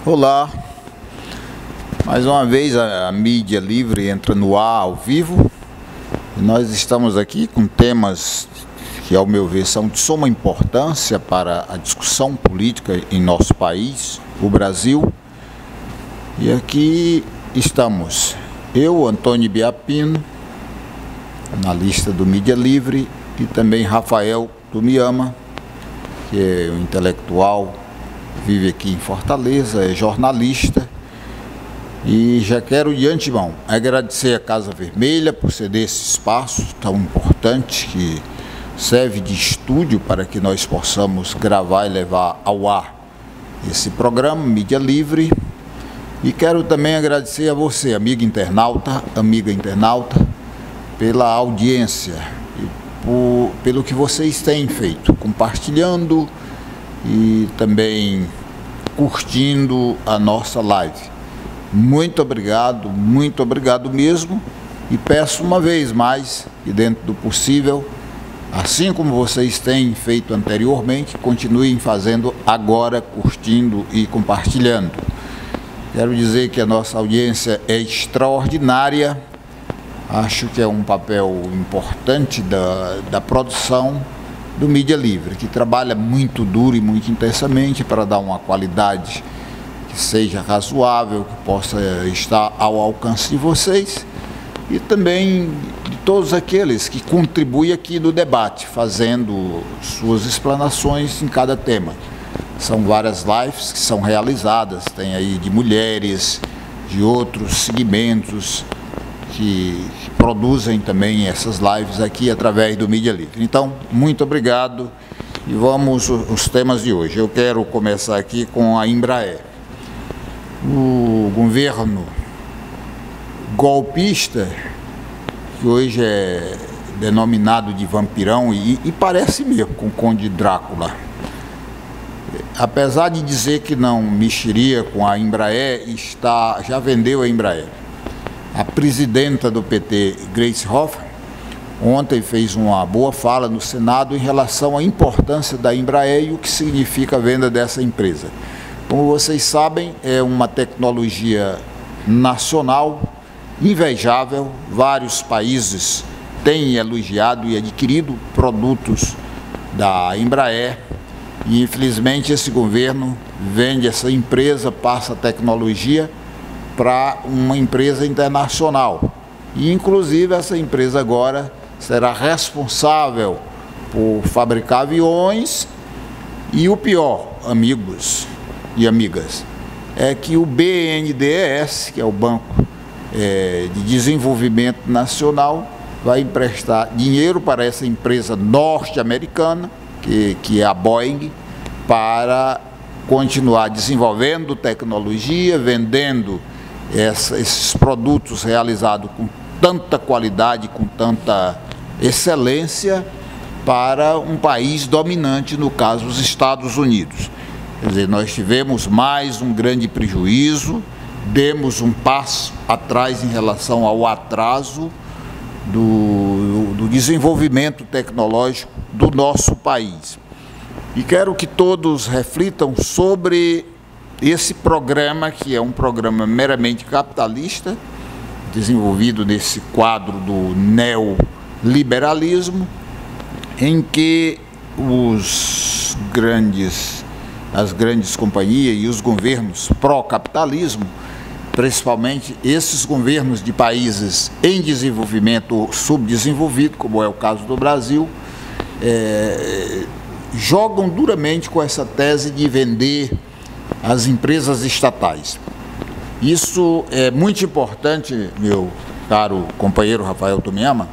Olá, mais uma vez a mídia livre entra no ar ao vivo e nós estamos aqui com temas que, ao meu ver, são de suma importância para a discussão política em nosso país, o Brasil. E aqui estamos eu, Antônio Biapino, analista do Mídia Livre, e também Rafael Tomiyama, que é um intelectual, vive aqui em Fortaleza, é jornalista. E já quero de antemão agradecer a Casa Vermelha por ceder esse espaço tão importante que serve de estúdio para que nós possamos gravar e levar ao ar esse programa Mídia Livre. E quero também agradecer a você, amiga internauta, pela audiência e pelo que vocês têm feito, compartilhando e também curtindo a nossa live. Muito obrigado mesmo, e peço uma vez mais, que dentro do possível, assim como vocês têm feito anteriormente, continuem fazendo agora, curtindo e compartilhando. Quero dizer que a nossa audiência é extraordinária. Acho que é um papel importante da produção do Mídia Livre, que trabalha muito duro e muito intensamente para dar uma qualidade que seja razoável, que possa estar ao alcance de vocês e também de todos aqueles que contribuem aqui no debate, fazendo suas explanações em cada tema. São várias lives que são realizadas, tem aí de mulheres, de outros segmentos que produzem também essas lives aqui através do Mídia Livre. Então, muito obrigado e vamos aos temas de hoje. Eu quero começar aqui com a Embraer. O governo golpista, que hoje é denominado de vampirão e parece mesmo com o Conde Drácula. Apesar de dizer que não mexeria com a Embraer, já vendeu a Embraer. A presidenta do PT, Gleisi Hoffmann, ontem fez uma boa fala no Senado em relação à importância da Embraer e o que significa a venda dessa empresa. Como vocês sabem, é uma tecnologia nacional invejável. Vários países têm elogiado e adquirido produtos da Embraer e, infelizmente, esse governo vende essa empresa, passa a tecnologia para uma empresa internacional. E, inclusive, essa empresa agora será responsável por fabricar aviões e o pior, amigos e amigas, é que o BNDES, que é o Banco de Desenvolvimento Nacional, vai emprestar dinheiro para essa empresa norte-americana, que é a Boeing, para continuar desenvolvendo tecnologia, vendendo esses produtos realizados com tanta qualidade, com tanta excelência, para um país dominante, no caso, os Estados Unidos. Quer dizer, nós tivemos mais um grande prejuízo, demos um passo atrás em relação ao atraso do desenvolvimento tecnológico do nosso país. E quero que todos reflitam sobre esse programa, que é um programa meramente capitalista, desenvolvido nesse quadro do neoliberalismo, em que as grandes companhias e os governos pró-capitalismo, principalmente esses governos de países em desenvolvimento ou subdesenvolvido, como é o caso do Brasil, jogam duramente com essa tese de vender as empresas estatais. Isso é muito importante, meu caro companheiro Rafael Tomiyama,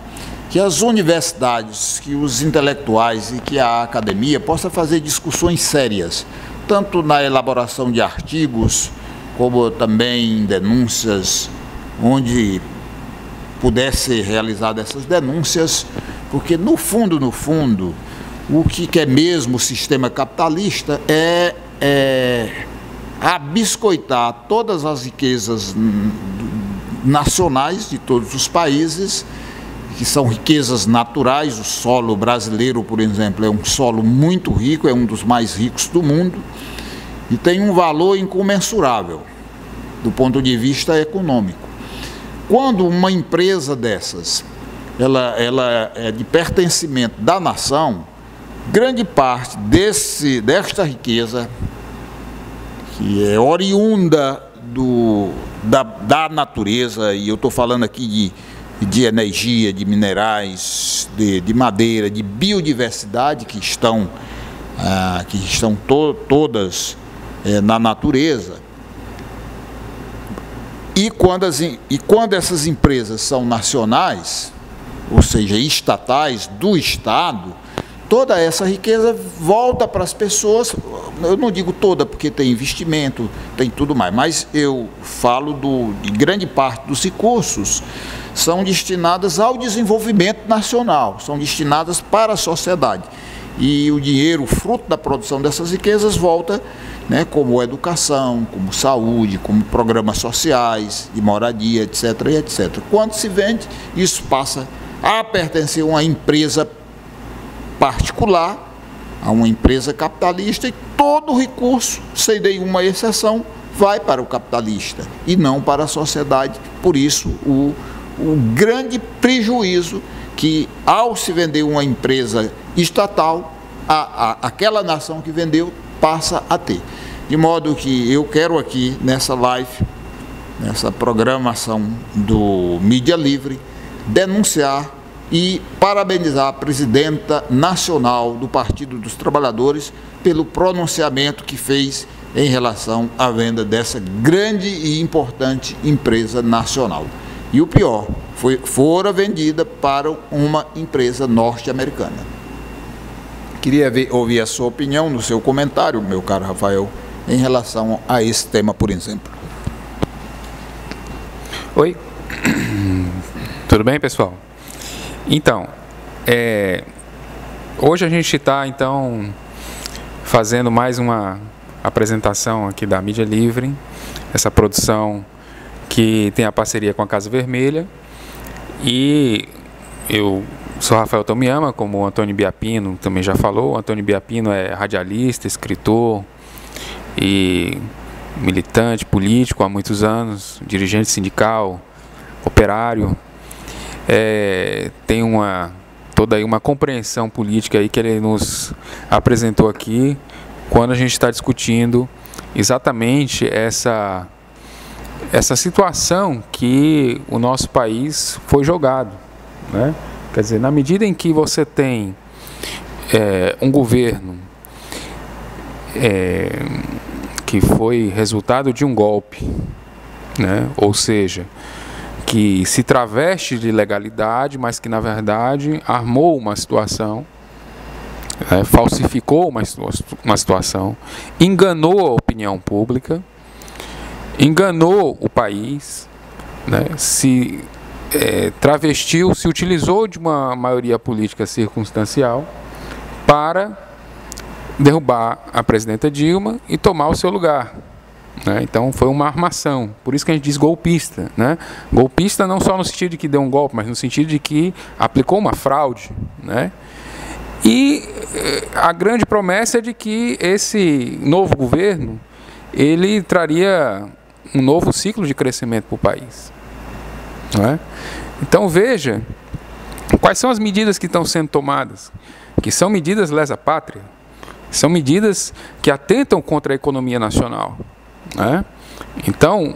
que as universidades, que os intelectuais e que a academia possam fazer discussões sérias, tanto na elaboração de artigos, como também em denúncias, onde pudesse ser realizadas essas denúncias, porque no fundo, o que quer mesmo o sistema capitalista é abiscoitar todas as riquezas nacionais de todos os países, que são riquezas naturais. O solo brasileiro, por exemplo, é um solo muito rico, é um dos mais ricos do mundo, e tem um valor incomensurável do ponto de vista econômico. Quando uma empresa dessas, ela é de pertencimento da nação, grande parte desta riqueza, que é oriunda da natureza, e eu estou falando aqui de energia, de minerais, de madeira, de biodiversidade que estão todas na natureza. E quando essas empresas são nacionais, ou seja, estatais do Estado, toda essa riqueza volta para as pessoas. Eu não digo toda, porque tem investimento, tem tudo mais, mas eu falo de grande parte dos recursos são destinadas ao desenvolvimento nacional, são destinadas para a sociedade. E o dinheiro, fruto da produção dessas riquezas, volta, né, como educação, como saúde, como programas sociais, de moradia, etc. e etc. Quando se vende, isso passa a pertencer a uma empresa particular, a uma empresa capitalista, e todo o recurso, sem nenhuma exceção, vai para o capitalista e não para a sociedade. Por isso, o grande prejuízo que, ao se vender uma empresa estatal, aquela nação que vendeu passa a ter. De modo que eu quero aqui, nessa live, nessa programação do Mídia Livre, denunciar e parabenizar a presidenta nacional do Partido dos Trabalhadores pelo pronunciamento que fez em relação à venda dessa grande e importante empresa nacional. E o pior, fora vendida para uma empresa norte-americana. Queria ouvir a sua opinião no seu comentário, meu caro Rafael, em relação a esse tema, por exemplo. Oi, tudo bem, pessoal? Então, hoje a gente está, então, fazendo mais uma apresentação aqui da Mídia Livre, essa produção que tem a parceria com a Casa Vermelha, e eu sou Rafael Tomiyama, como o Antônio Biapino também já falou. O Antônio Biapino é radialista, escritor e militante político há muitos anos, dirigente sindical, operário. Tem toda aí uma compreensão política aí que ele nos apresentou aqui quando a gente está discutindo exatamente essa situação que o nosso país foi jogado, né? Quer dizer, na medida em que você tem um governo que foi resultado de um golpe, né? Ou seja, que se traveste de legalidade, mas que na verdade armou uma situação, falsificou uma situação, enganou a opinião pública, enganou o país, né? Se travestiu, se utilizou de uma maioria política circunstancial para derrubar a presidenta Dilma e tomar o seu lugar, né? Então foi uma armação, por isso que a gente diz golpista, né? Golpista não só no sentido de que deu um golpe, mas no sentido de que aplicou uma fraude, né? E a grande promessa é de que esse novo governo, ele traria um novo ciclo de crescimento para o país, não é? Então veja quais são as medidas que estão sendo tomadas, que são medidas lesa pátria, são medidas que atentam contra a economia nacional, né? Então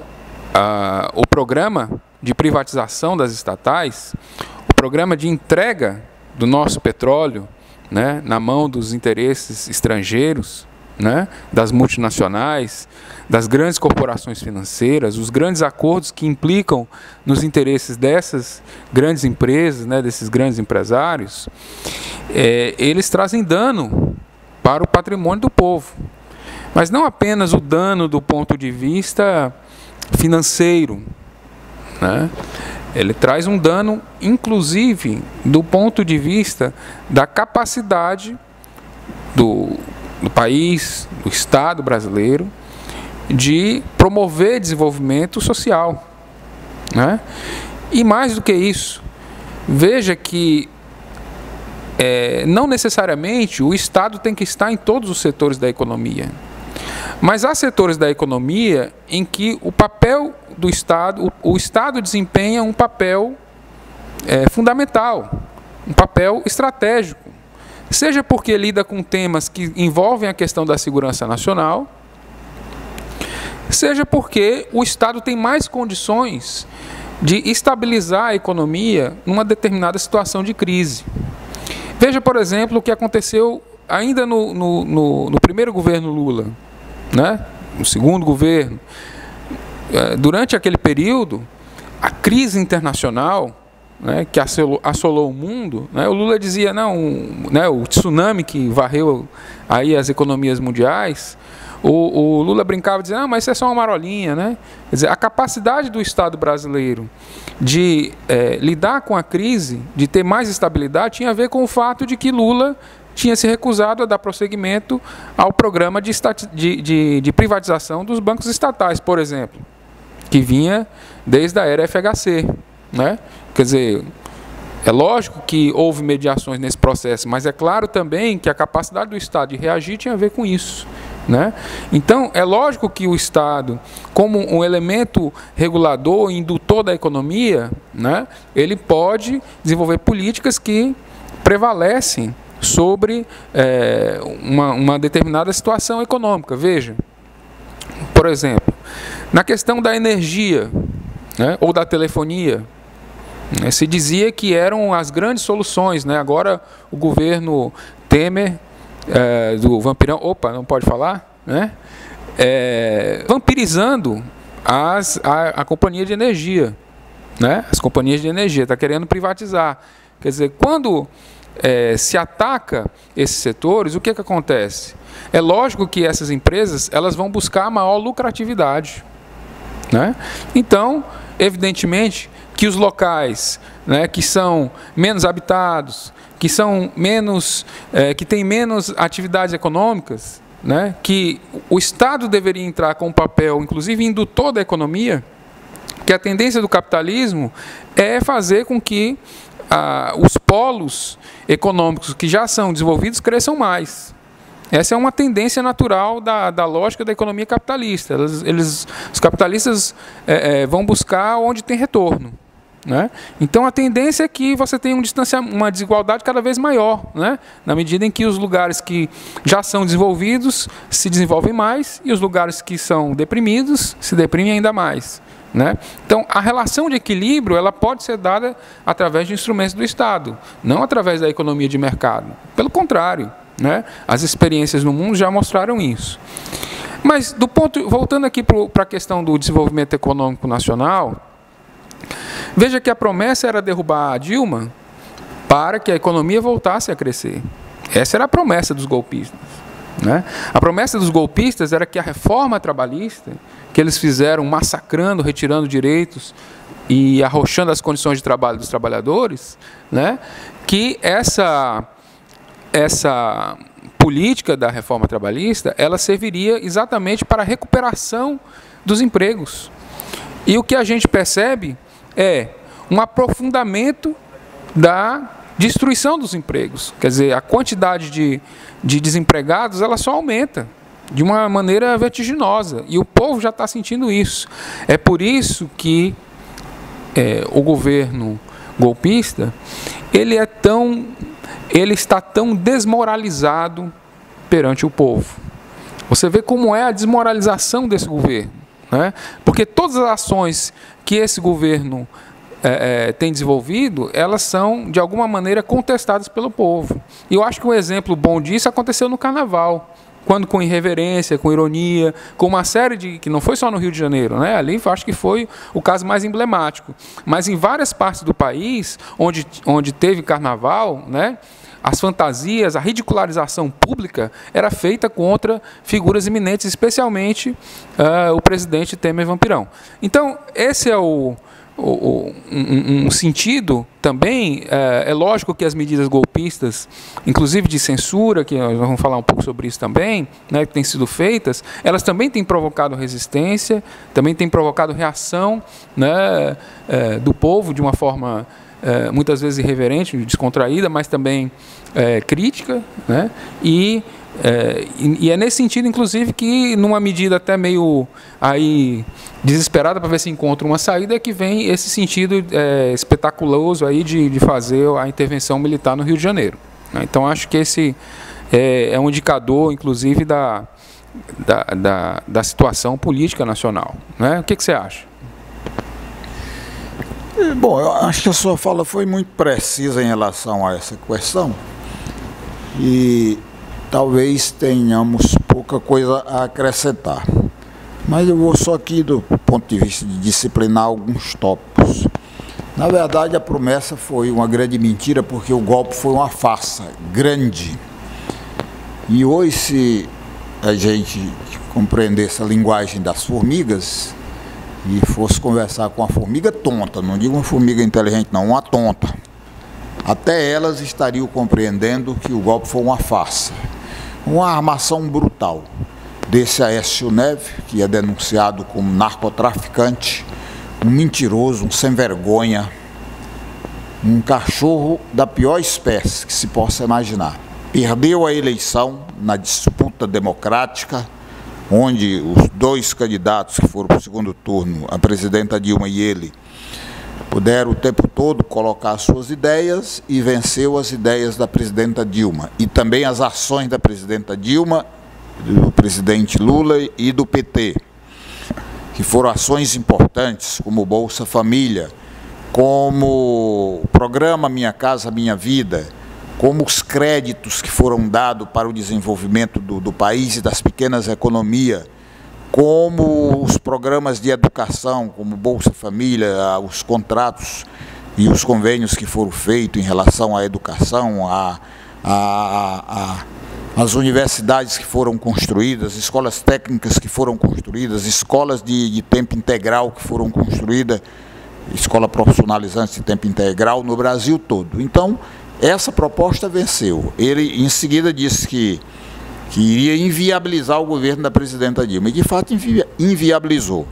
o programa de privatização das estatais, o programa de entrega do nosso petróleo, né, na mão dos interesses estrangeiros, né, das multinacionais, das grandes corporações financeiras, os grandes acordos que implicam nos interesses dessas grandes empresas, né, desses grandes empresários, eles trazem dano para o patrimônio do povo. Mas não apenas o dano do ponto de vista financeiro, né? Ele traz um dano, inclusive, do ponto de vista da capacidade do país, do Estado brasileiro, de promover desenvolvimento social, né? E mais do que isso, veja que não necessariamente o Estado tem que estar em todos os setores da economia. Mas há setores da economia em que o papel do Estado, o Estado desempenha um papel fundamental, um papel estratégico, seja porque lida com temas que envolvem a questão da segurança nacional, seja porque o Estado tem mais condições de estabilizar a economia numa determinada situação de crise. Veja, por exemplo, o que aconteceu ainda no primeiro governo Lula, né? No segundo governo. Durante aquele período, a crise internacional, né, que assolou o mundo, né, o Lula dizia, não, né, o tsunami que varreu aí as economias mundiais, o Lula brincava dizendo, mas isso é só uma marolinha, né? Quer dizer, a capacidade do Estado brasileiro de lidar com a crise, de ter mais estabilidade, tinha a ver com o fato de que Lula tinha se recusado a dar prosseguimento ao programa de privatização dos bancos estatais, por exemplo, que vinha desde a era FHC, né? Quer dizer, é lógico que houve mediações nesse processo, mas é claro também que a capacidade do Estado de reagir tinha a ver com isso, né? Então, é lógico que o Estado, como um elemento regulador e indutor da economia, né, ele pode desenvolver políticas que prevalecem sobre uma determinada situação econômica. Veja, por exemplo, na questão da energia, né, ou da telefonia, se dizia que eram as grandes soluções, né? Agora o governo Temer, do vampirão, opa, não pode falar, né? Vampirizando a companhia de energia, né? As companhias de energia, está querendo privatizar. Quer dizer, quando se ataca esses setores, o que acontece? É lógico que essas empresas elas vão buscar maior lucratividade, né? Então, evidentemente, que os locais, né, que são menos habitados, que são menos, que têm menos atividades econômicas, né, que o Estado deveria entrar com um papel, inclusive indutor da economia, que a tendência do capitalismo é fazer com que os polos econômicos que já são desenvolvidos cresçam mais. Essa é uma tendência natural da lógica da economia capitalista. Os capitalistas vão buscar onde tem retorno, né? Então a tendência é que você tenha uma desigualdade cada vez maior, né? Na medida em que os lugares que já são desenvolvidos se desenvolvem mais e os lugares que são deprimidos se deprimem ainda mais, né? Então a relação de equilíbrio ela pode ser dada através de instrumentos do Estado, não através da economia de mercado. Pelo contrário, né? As experiências no mundo já mostraram isso. Mas voltando aqui para a questão do desenvolvimento econômico nacional, veja que a promessa era derrubar a Dilma para que a economia voltasse a crescer. Essa era a promessa dos golpistas, né? A promessa dos golpistas era que a reforma trabalhista, que eles fizeram massacrando, retirando direitos e arrochando as condições de trabalho dos trabalhadores, né? Que essa política da reforma trabalhista, ela serviria exatamente para a recuperação dos empregos. E o que a gente percebe é um aprofundamento da destruição dos empregos. Quer dizer, a quantidade de desempregados ela só aumenta de uma maneira vertiginosa. E o povo já está sentindo isso. É por isso que o governo golpista ele está tão desmoralizado perante o povo. Você vê como é a desmoralização desse governo, né? Porque todas as ações que esse governo tem desenvolvido, elas são, de alguma maneira, contestadas pelo povo. E eu acho que um exemplo bom disso aconteceu no Carnaval, quando com irreverência, com ironia, com uma série que não foi só no Rio de Janeiro, né? Ali acho que foi o caso mais emblemático. Mas em várias partes do país, onde teve Carnaval, né? As fantasias, a ridicularização pública era feita contra figuras eminentes, especialmente o presidente Temer Vampirão. Então, esse é um sentido também. É lógico que as medidas golpistas, inclusive de censura, que nós vamos falar um pouco sobre isso também, né, que têm sido feitas, elas também têm provocado resistência, também têm provocado reação, né, do povo de uma forma muitas vezes irreverente, descontraída, mas também crítica, né? E E é nesse sentido, inclusive, que numa medida até meio aí desesperada para ver se encontra uma saída, é que vem esse sentido espetaculoso aí de fazer a intervenção militar no Rio de Janeiro. Então, acho que esse é um indicador, inclusive, da situação política nacional, né? O que você acha? Bom, eu acho que a sua fala foi muito precisa em relação a essa questão e talvez tenhamos pouca coisa a acrescentar. Mas eu vou só aqui, do ponto de vista de disciplinar alguns tópicos. Na verdade, a promessa foi uma grande mentira, porque o golpe foi uma farsa grande. E hoje, se a gente compreendesse a linguagem das formigas e fosse conversar com uma formiga tonta, não digo uma formiga inteligente não, uma tonta, até elas estariam compreendendo que o golpe foi uma farsa, uma armação brutal desse Aécio Neves, que é denunciado como narcotraficante, um mentiroso, um sem vergonha, um cachorro da pior espécie que se possa imaginar. Perdeu a eleição na disputa democrática, onde os dois candidatos que foram para o segundo turno, a presidenta Dilma e ele, puderam o tempo todo colocar suas ideias e venceu as ideias da presidenta Dilma. E também as ações da presidenta Dilma, do presidente Lula e do PT, que foram ações importantes, como o Bolsa Família, como o programa Minha Casa Minha Vida, como os créditos que foram dados para o desenvolvimento do país e das pequenas economias, como os programas de educação, como Bolsa Família, os contratos e os convênios que foram feitos em relação à educação, as universidades que foram construídas, escolas técnicas que foram construídas, escolas de tempo integral que foram construídas, escola profissionalizante de tempo integral no Brasil todo. Então, essa proposta venceu. Ele, em seguida, disse que iria inviabilizar o governo da presidenta Dilma. E, de fato, inviabilizou.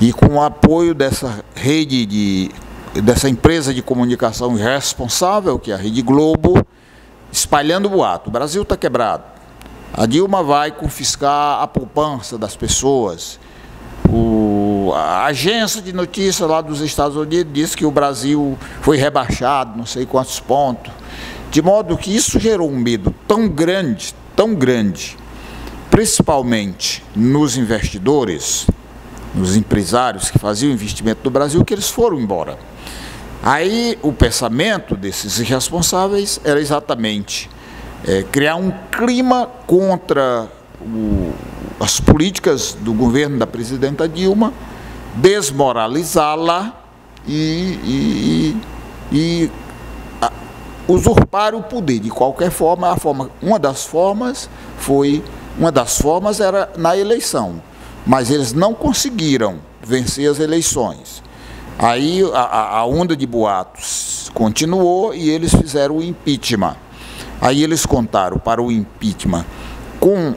E com o apoio dessa rede, dessa empresa de comunicação irresponsável, que é a Rede Globo, espalhando o boato. O Brasil está quebrado. A Dilma vai confiscar a poupança das pessoas. A agência de notícias lá dos Estados Unidos disse que o Brasil foi rebaixado, não sei quantos pontos. De modo que isso gerou um medo tão grande, principalmente nos investidores, nos empresários que faziam investimento no Brasil, que eles foram embora. Aí o pensamento desses irresponsáveis era exatamente criar um clima contra as políticas do governo da presidenta Dilma, desmoralizá-la e usurpar o poder. De qualquer forma, uma das formas era na eleição, mas eles não conseguiram vencer as eleições. Aí a onda de boatos continuou e eles fizeram o impeachment. Aí eles contaram para o impeachment com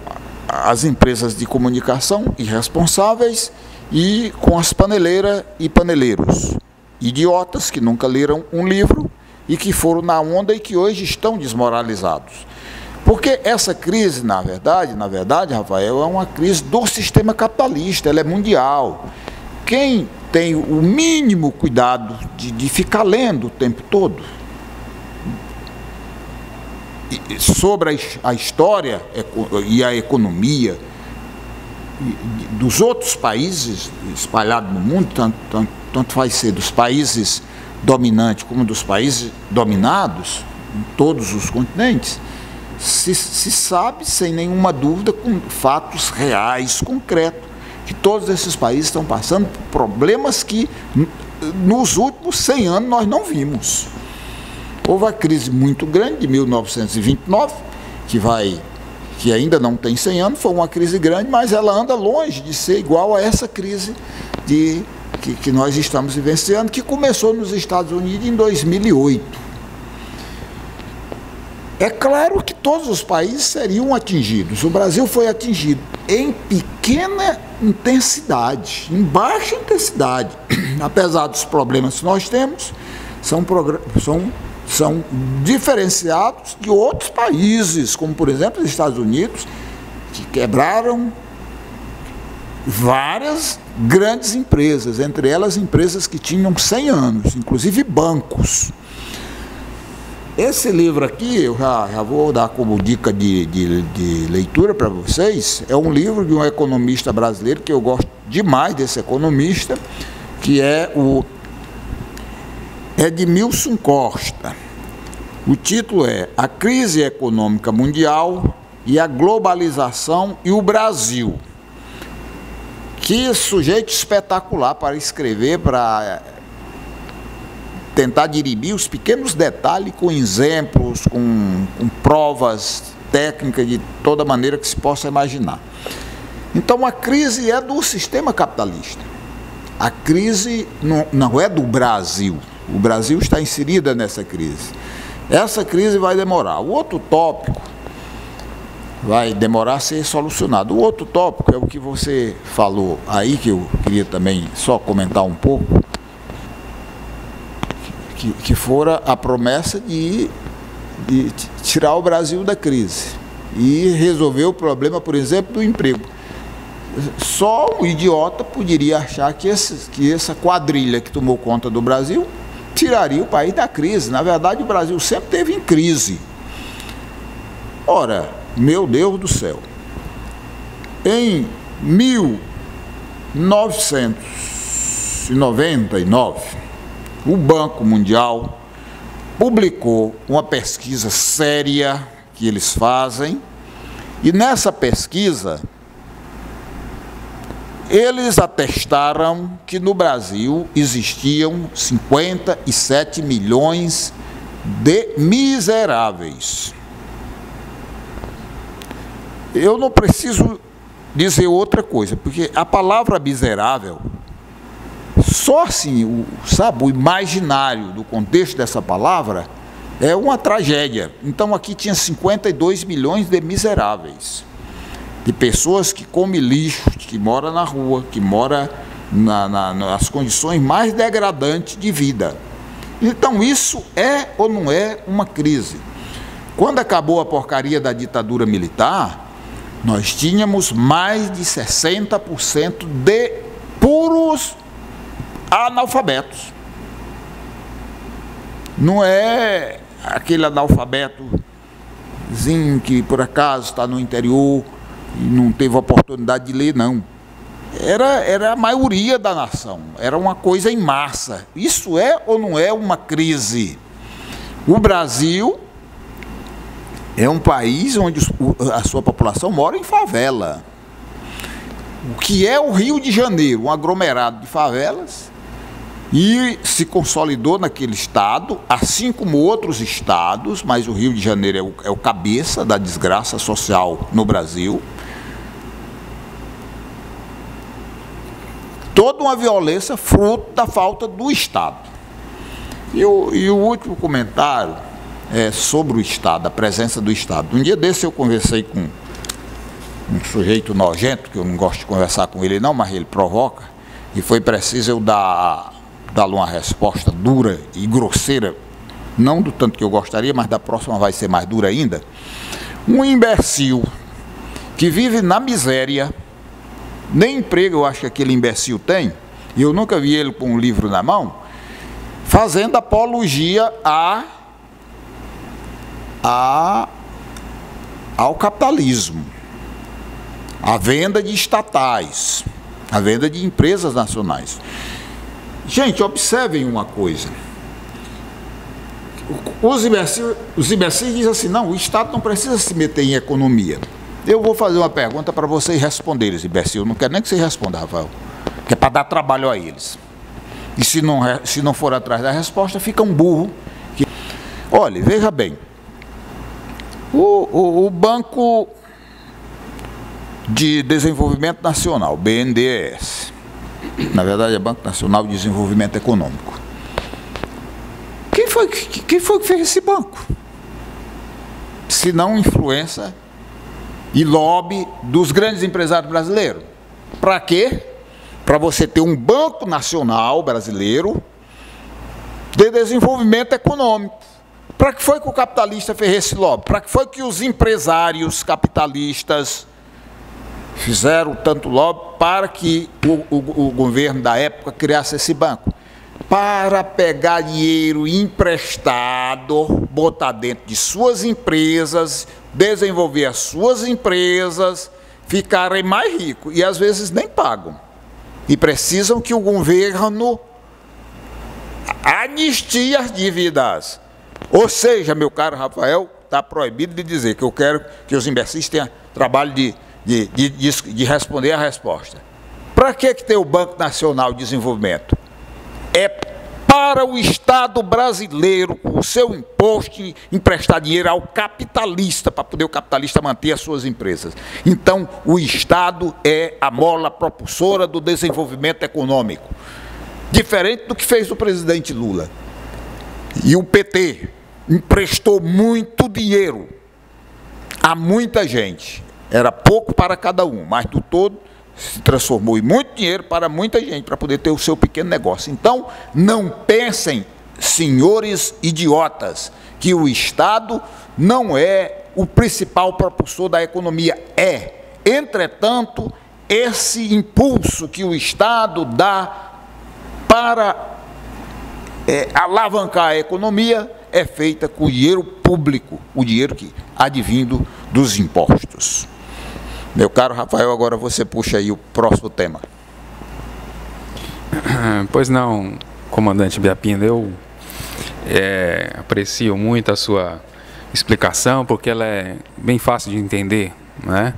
as empresas de comunicação irresponsáveis e com as paneleiras e paneleiros, idiotas que nunca leram um livro e que foram na onda e que hoje estão desmoralizados. Porque essa crise, na verdade, Rafael, é uma crise do sistema capitalista, ela é mundial. Quem tem o mínimo cuidado de ficar lendo o tempo todo sobre a história e a economia dos outros países espalhados no mundo, tanto vai ser dos países dominantes como dos países dominados, em todos os continentes, se sabe sem nenhuma dúvida, com fatos reais, concretos, que todos esses países estão passando por problemas que nos últimos 100 anos nós não vimos. Houve a crise muito grande de 1929, que ainda não tem 100 anos, foi uma crise grande, mas ela anda longe de ser igual a essa crise que nós estamos vivenciando, que começou nos Estados Unidos em 2008. É claro que todos os países seriam atingidos. O Brasil foi atingido em pequena intensidade, em baixa intensidade. Apesar dos problemas que nós temos, são são diferenciados de outros países, como por exemplo os Estados Unidos, que quebraram várias grandes empresas, entre elas empresas que tinham 100 anos, inclusive bancos. Esse livro aqui, eu já vou dar como dica de leitura para vocês, é um livro de um economista brasileiro, que eu gosto demais desse economista, que é o Edmilson Costa. O título é A Crise Econômica Mundial e a Globalização e o Brasil. Que sujeito espetacular para escrever, para tentar dirimir os pequenos detalhes com exemplos, com provas técnicas de toda maneira que se possa imaginar. Então a crise é do sistema capitalista. A crise não é do Brasil. O Brasil está inserido nessa crise. Essa crise vai demorar. O outro tópico vai demorar a ser solucionado. O outro tópico é o que você falou aí, que eu queria também só comentar um pouco, que fora a promessa de tirar o Brasil da crise e resolver o problema, por exemplo, do emprego. Só um idiota poderia achar que essa quadrilha que tomou conta do Brasil tiraria o país da crise. Na verdade, o Brasil sempre esteve em crise. Ora, meu Deus do céu, em 1999, o Banco Mundial publicou uma pesquisa séria que eles fazem, e nessa pesquisa eles atestaram que no Brasil existiam 57 milhões de miseráveis. Eu não preciso dizer outra coisa, porque a palavra miserável, só assim, o imaginário do contexto dessa palavra é uma tragédia. Então aqui tinha 52 milhões de miseráveis, de pessoas que comem lixo, que moram na rua, que moram nas condições mais degradantes de vida. Então isso é ou não é uma crise? Quando acabou a porcaria da ditadura militar, nós tínhamos mais de 60% de puros analfabetos. Não é aquele analfabetozinho que por acaso está no interior e não teve oportunidade de ler, não. Era a maioria da nação, era uma coisa em massa. Isso é ou não é uma crise? O Brasil é um país onde a sua população mora em favela. O que é o Rio de Janeiro? Um aglomerado de favelas, e se consolidou naquele estado, assim como outros estados, mas o Rio de Janeiro é o cabeça da desgraça social no Brasil. Toda uma violência fruto da falta do Estado. E o último comentário é sobre o Estado, a presença do Estado. Um dia desse eu conversei com um sujeito nojento, que eu não gosto de conversar com ele não, mas ele provoca, e foi preciso eu dar-lhe uma resposta dura e grosseira, não do tanto que eu gostaria, mas da próxima vai ser mais dura ainda. Um imbecil que vive na miséria, nem emprego eu acho que aquele imbecil tem, e eu nunca vi ele com um livro na mão, fazendo apologia ao capitalismo, à venda de estatais, à venda de empresas nacionais. Gente, observem uma coisa. Os imbecis dizem assim, não, o Estado não precisa se meter em economia. Eu vou fazer uma pergunta para vocês responderem, imbecil. Eu não quero nem que vocês respondam, Rafael, que é para dar trabalho a eles. E se não for atrás da resposta, fica um burro. Olha, veja bem, o Banco de Desenvolvimento Nacional, BNDES, na verdade é Banco Nacional de Desenvolvimento Econômico. Quem foi que fez esse banco? Se não influência e lobby dos grandes empresários brasileiros. Para quê? Para você ter um Banco Nacional Brasileiro de Desenvolvimento Econômico. Para que foi que o capitalista fez esse lobby? Para que foi que os empresários capitalistas fizeram tanto lobby para que o governo da época criasse esse banco? Para pegar dinheiro emprestado, botar dentro de suas empresas, desenvolver as suas empresas, ficarem mais ricos, e às vezes nem pagam. E precisam que o governo anistie as dívidas. Ou seja, meu caro Rafael, está proibido de dizer que eu quero que os imbecis tenham trabalho de responder a resposta. Para que tem o Banco Nacional de Desenvolvimento? É para o Estado brasileiro, com o seu imposto, emprestar dinheiro ao capitalista, para poder o capitalista manter as suas empresas. Então, o Estado é a mola propulsora do desenvolvimento econômico. Diferente do que fez o presidente Lula. E o PT emprestou muito dinheiro a muita gente. Era pouco para cada um, mas do todo se transformou em muito dinheiro para muita gente, para poder ter o seu pequeno negócio. Então, não pensem, senhores idiotas, que o Estado não é o principal propulsor da economia. É. Entretanto, esse impulso que o Estado dá para alavancar a economia é feita com o dinheiro público, o dinheiro que advindo dos impostos. Meu caro Rafael, agora você puxa aí o próximo tema. Pois não, comandante Biapina, eu aprecio muito a sua explicação, porque ela é bem fácil de entender, né?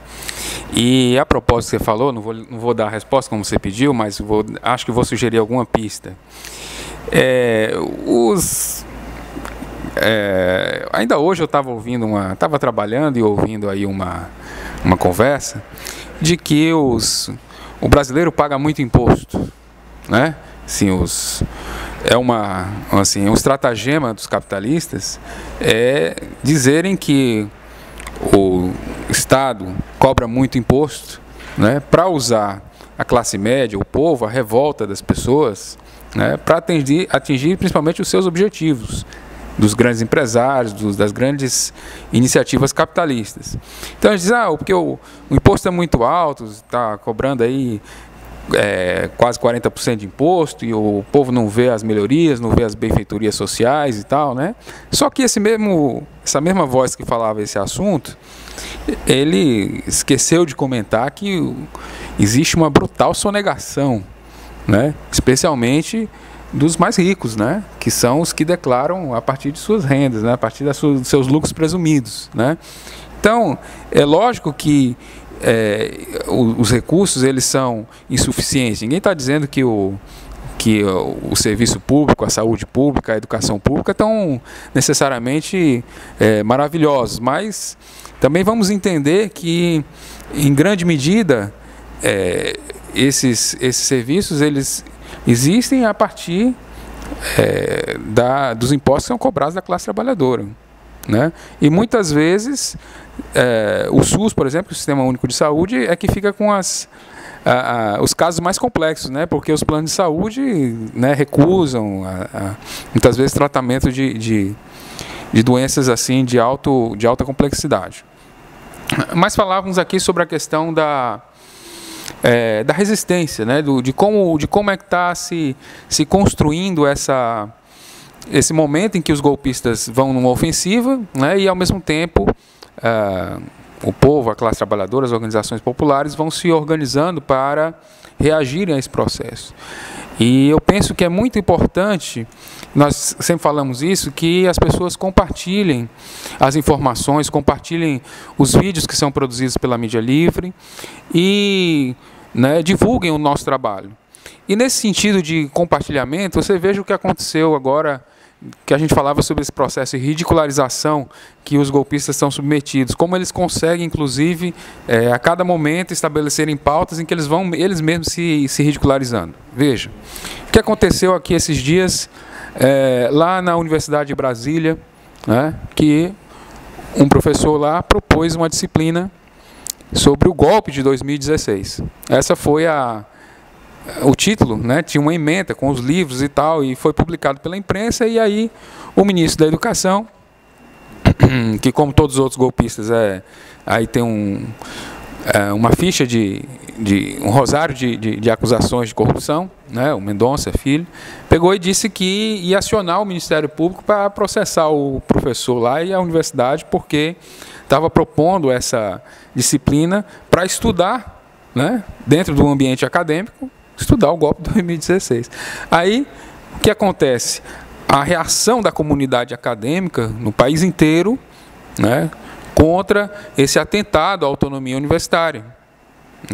E a propósito que você falou, não vou dar a resposta como você pediu, mas acho que vou sugerir alguma pista. Ainda hoje eu estava trabalhando e ouvindo aí uma conversa de que o brasileiro paga muito imposto, né? Assim, um estratagema dos capitalistas é dizerem que o Estado cobra muito imposto, né, para usar a classe média, o povo, a revolta das pessoas, né, para atingir principalmente os seus objetivos, dos grandes empresários, das grandes iniciativas capitalistas. Então eles dizem, porque o imposto é muito alto, está cobrando aí quase 40% de imposto, e o povo não vê as melhorias, não vê as benfeitorias sociais e tal, né? Só que essa mesma voz que falava esse assunto, ele esqueceu de comentar que existe uma brutal sonegação, né? Especialmente dos mais ricos, né? Que são os que declaram a partir de suas rendas, né? A partir dos seus lucros presumidos, né? Então, é lógico que os recursos eles são insuficientes. Ninguém está dizendo que o serviço público, a saúde pública, a educação pública estão necessariamente maravilhosos, mas também vamos entender que, em grande medida, esses serviços eles existem a partir dos impostos que são cobrados da classe trabalhadora, né? E muitas vezes o SUS, por exemplo, o Sistema Único de Saúde, é que fica com os casos mais complexos, né? Porque os planos de saúde, né, recusam muitas vezes tratamento de doenças assim de alta complexidade. Mas falávamos aqui sobre a questão da resistência, né? De como é que está se construindo esse momento em que os golpistas vão numa ofensiva, né? E ao mesmo tempo o povo, a classe trabalhadora, as organizações populares vão se organizando para reagirem a esse processo. E eu penso que é muito importante, nós sempre falamos isso, que as pessoas compartilhem as informações, compartilhem os vídeos que são produzidos pela mídia livre e, né, divulguem o nosso trabalho. E nesse sentido de compartilhamento, você veja o que aconteceu agora, que a gente falava sobre esse processo de ridicularização que os golpistas estão submetidos, como eles conseguem, inclusive, a cada momento estabelecerem pautas em que eles vão eles mesmos se ridicularizando. Veja, o que aconteceu aqui esses dias, lá na Universidade de Brasília, né, que um professor lá propôs uma disciplina sobre o golpe de 2016. Essa foi o título, né, tinha uma ementa com os livros e tal, e foi publicado pela imprensa, e aí o ministro da Educação que, como todos os outros golpistas, aí tem uma ficha um rosário de acusações de corrupção, né? O Mendonça Filho pegou e disse que ia acionar o Ministério Público para processar o professor lá e a universidade, porque estava propondo essa disciplina para estudar, né, dentro do ambiente acadêmico, estudar o golpe de 2016. Aí, o que acontece? A reação da comunidade acadêmica no país inteiro, né, contra esse atentado à autonomia universitária.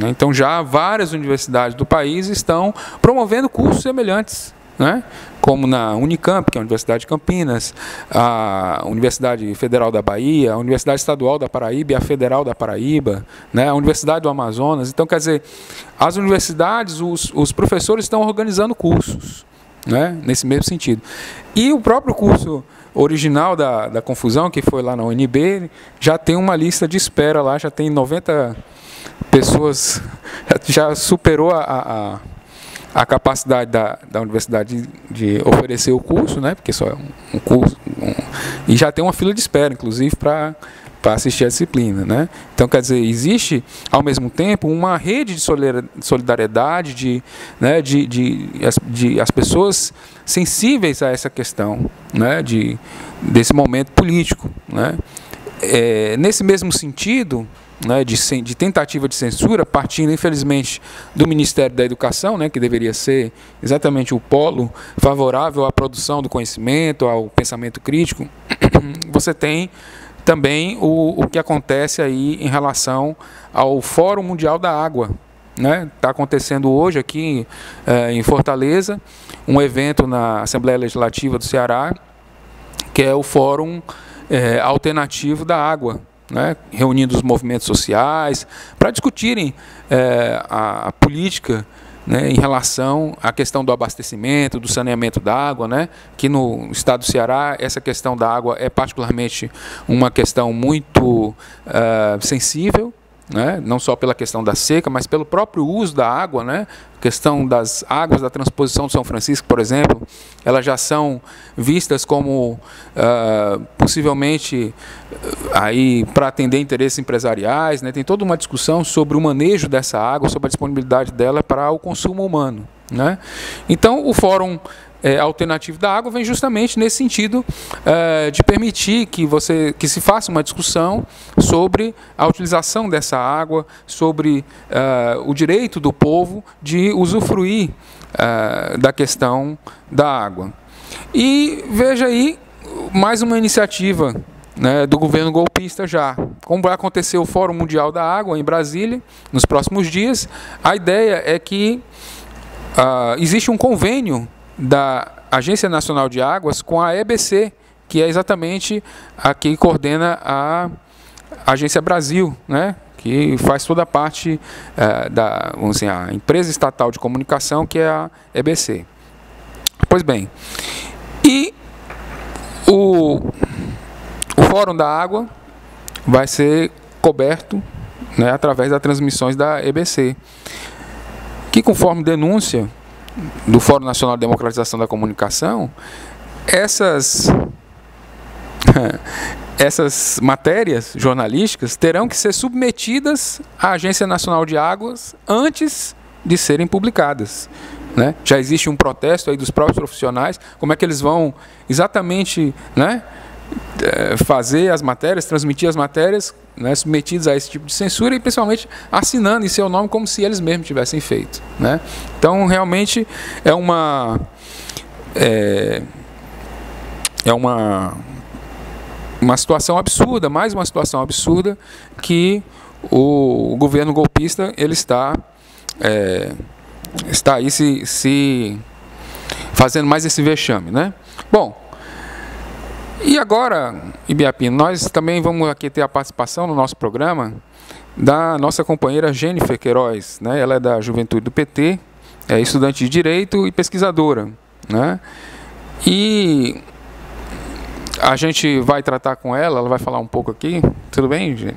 Então, já várias universidades do país estão promovendo cursos semelhantes, né? Como na Unicamp, que é a Universidade de Campinas, a Universidade Federal da Bahia, a Universidade Estadual da Paraíba e a Federal da Paraíba, né? A Universidade do Amazonas. Então, quer dizer, as universidades, os professores estão organizando cursos, né? Nesse mesmo sentido. E o próprio curso original da confusão, que foi lá na UNB, já tem uma lista de espera lá, já tem 90 pessoas, já superou a capacidade da universidade de oferecer o curso, né? Porque só é um curso, e já tem uma fila de espera, inclusive, para assistir a disciplina, né? Então, quer dizer, existe, ao mesmo tempo, uma rede de solidariedade, né, de as pessoas sensíveis a essa questão, né, desse momento político, né? Nesse mesmo sentido, né, de tentativa de censura, partindo, infelizmente, do Ministério da Educação, né, que deveria ser exatamente o polo favorável à produção do conhecimento, ao pensamento crítico, você tem também o que acontece aí em relação ao Fórum Mundial da Água, né? Está acontecendo hoje aqui em Fortaleza um evento na Assembleia Legislativa do Ceará, que é o Fórum Alternativo da Água, né? Reunindo os movimentos sociais para discutirem a política, né, em relação à questão do abastecimento, do saneamento da água, né, que no estado do Ceará essa questão da água é particularmente uma questão muito sensível, né, não só pela questão da seca, mas pelo próprio uso da água, né, questão das águas da transposição de São Francisco, por exemplo, elas já são vistas como possivelmente aí para atender interesses empresariais, né, tem toda uma discussão sobre o manejo dessa água, sobre a disponibilidade dela para o consumo humano, né? Então, o Fórum Alternativo da Água vem justamente nesse sentido de permitir que se faça uma discussão sobre a utilização dessa água, sobre o direito do povo de usufruir da questão da água. E veja aí mais uma iniciativa, né, do governo golpista já. Como vai acontecer o Fórum Mundial da Água em Brasília nos próximos dias, a ideia é que existe um convênio da Agência Nacional de Águas com a EBC, que é exatamente a que coordena a Agência Brasil, né, que faz toda a parte vamos dizer, a empresa estatal de comunicação, que é a EBC. Pois bem, e o Fórum da Água vai ser coberto, né, através das transmissões da EBC, que, conforme denúncia do Fórum Nacional de Democratização da Comunicação, essas matérias jornalísticas terão que ser submetidas à Agência Nacional de Águas antes de serem publicadas, né? Já existe um protesto aí dos próprios profissionais, como é que eles vão exatamente, né, fazer as matérias, transmitir as matérias, né, submetidas a esse tipo de censura, e principalmente assinando em seu nome como se eles mesmos tivessem feito, né? Então, realmente é uma situação absurda, mais uma situação absurda, que o governo golpista ele está aí se fazendo mais esse vexame, né? Bom, e agora, Ibiapino, nós também vamos aqui ter a participação no nosso programa da nossa companheira Jennifer Queiroz, né? Ela é da Juventude do PT, é estudante de Direito e pesquisadora, né? E a gente vai tratar com ela vai falar um pouco aqui. Tudo bem, gente?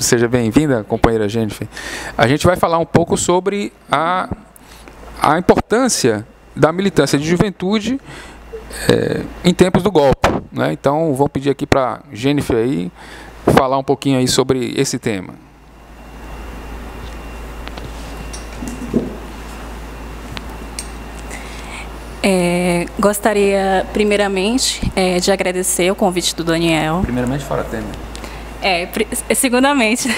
Seja bem-vinda, companheira Jennifer. A gente vai falar um pouco sobre a importância da militância de juventude em tempos do golpe, né? Então, vou pedir aqui para Jennifer aí falar um pouquinho aí sobre esse tema. Gostaria, primeiramente, de agradecer o convite do Daniel. Primeiramente, fora tema. Segundamente,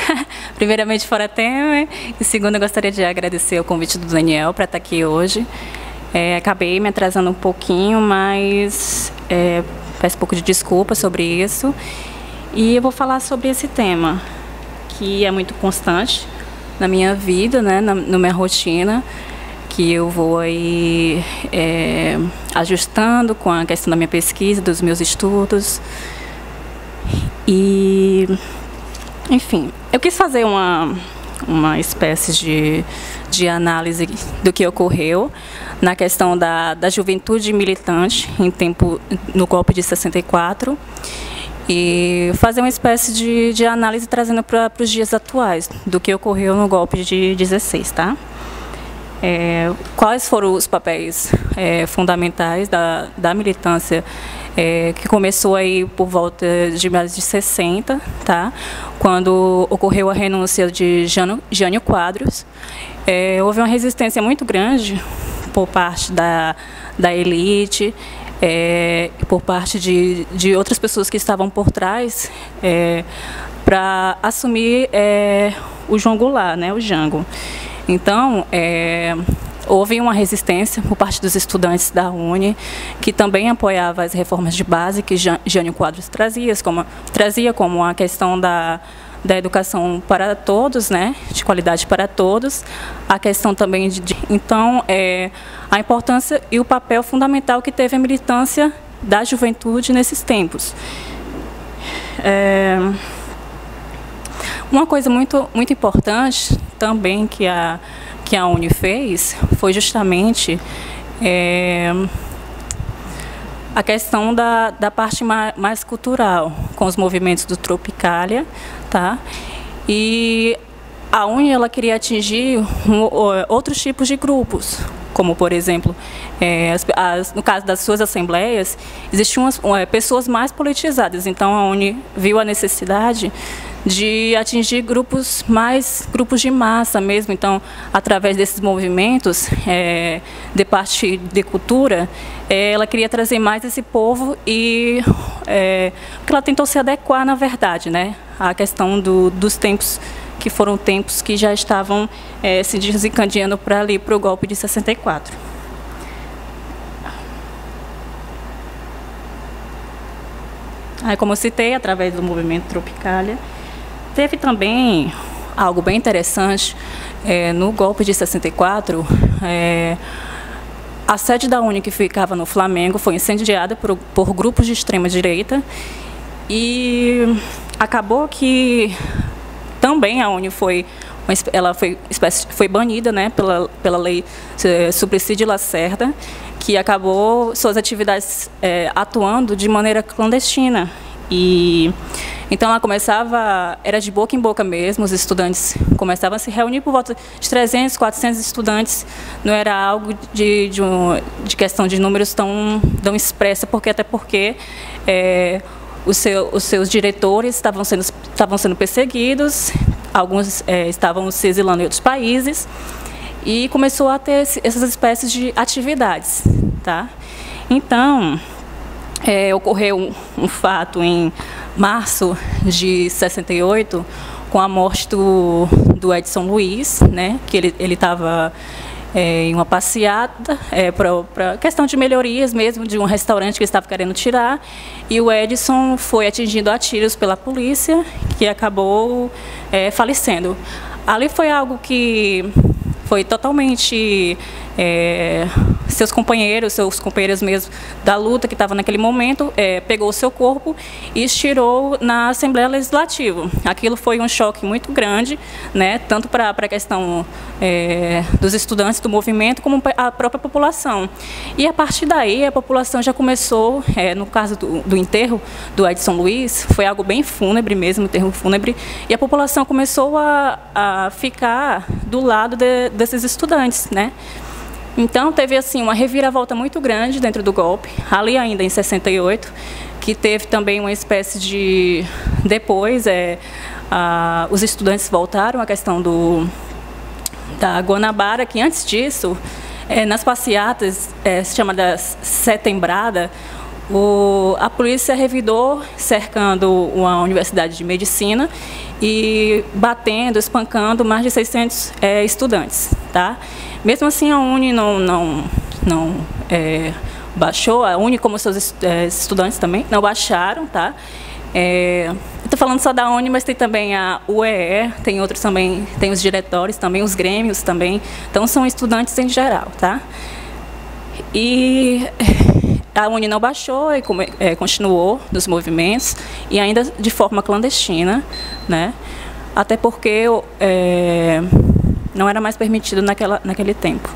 primeiramente fora tema, e segundo, eu gostaria de agradecer o convite do Daniel para estar aqui hoje. Acabei me atrasando um pouquinho, mas peço um pouco de desculpa sobre isso. E eu vou falar sobre esse tema, que é muito constante na minha vida, né, na minha rotina, que eu vou aí ajustando com a questão da minha pesquisa, dos meus estudos. E, enfim, eu quis fazer uma espécie de análise do que ocorreu na questão da juventude militante no golpe de 64 e fazer uma espécie de análise trazendo para os dias atuais do que ocorreu no golpe de 16, tá? Quais foram os papéis fundamentais da militância que começou aí por volta de mais de 60, tá? Quando ocorreu a renúncia de Jânio Quadros. Houve uma resistência muito grande por parte da elite, por parte de outras pessoas que estavam por trás para assumir o João Goulart, né, o Jango. Então, houve uma resistência por parte dos estudantes da UNE, que também apoiava as reformas de base que Jânio Quadros trazia como a questão da educação para todos, né, de qualidade para todos, a questão também então, a importância e o papel fundamental que teve a militância da juventude nesses tempos. Uma coisa muito importante também que a UNE fez foi justamente a questão da parte mais cultural, com os movimentos do Tropicália, tá? E a UNE ela queria atingir outros tipos de grupos, como, por exemplo, no caso das suas assembleias, existiam pessoas mais politizadas, então a UNE viu a necessidade de atingir grupos de massa mesmo. Então, através desses movimentos de parte de cultura, ela queria trazer mais esse povo e porque ela tentou se adequar, na verdade, né, à questão dos tempos, que foram tempos que já estavam se desencadeando para o golpe de 64. Aí, como eu citei, através do movimento Tropicália, teve também algo bem interessante. No golpe de 64, a sede da UNE, que ficava no Flamengo, foi incendiada por grupos de extrema-direita e acabou que também a UNE foi banida, né, pela lei Suplicy de Lacerda, que acabou suas atividades atuando de maneira clandestina. E então ela era de boca em boca mesmo, os estudantes começavam a se reunir por volta de 300, 400 estudantes, não era algo de questão de números tão expressa, até porque os seus diretores estavam sendo perseguidos, alguns estavam se exilando em outros países, e começou a ter essas espécies de atividades, tá? Então, ocorreu um fato em março de 68, com a morte do Edson Luiz, né, que ele estava em uma passeata para questão de melhorias mesmo, de um restaurante que ele estava querendo tirar, e o Edson foi atingido a tiros pela polícia, que acabou falecendo. Ali foi algo que foi totalmente seus companheiros mesmo da luta que estavam naquele momento, pegou o seu corpo e estirou na Assembleia Legislativa. Aquilo foi um choque muito grande, né, tanto para a questão dos estudantes do movimento, como a própria população. E a partir daí, a população já começou, no caso do enterro do Edson Luiz, foi algo bem fúnebre mesmo, enterro fúnebre, e a população começou a ficar do lado desses estudantes, né? Então, teve assim uma reviravolta muito grande dentro do golpe, ali ainda em 68, que teve também uma espécie de... Depois, os estudantes voltaram à questão da Guanabara, que antes disso, nas passeatas, chamadas Setembrada, a polícia revidou cercando uma universidade de medicina e batendo, espancando mais de 600 estudantes, tá? Mesmo assim, a UNE não baixou, a UNE, como seus estudantes também, não baixaram, tá? Estou falando só da UNE, mas tem também a UEE, tem outros também, tem os diretórios também, os grêmios também, então são estudantes em geral, tá? E a UNE não baixou e continuou nos movimentos, e ainda de forma clandestina, né? Até porque não era mais permitido naquele tempo,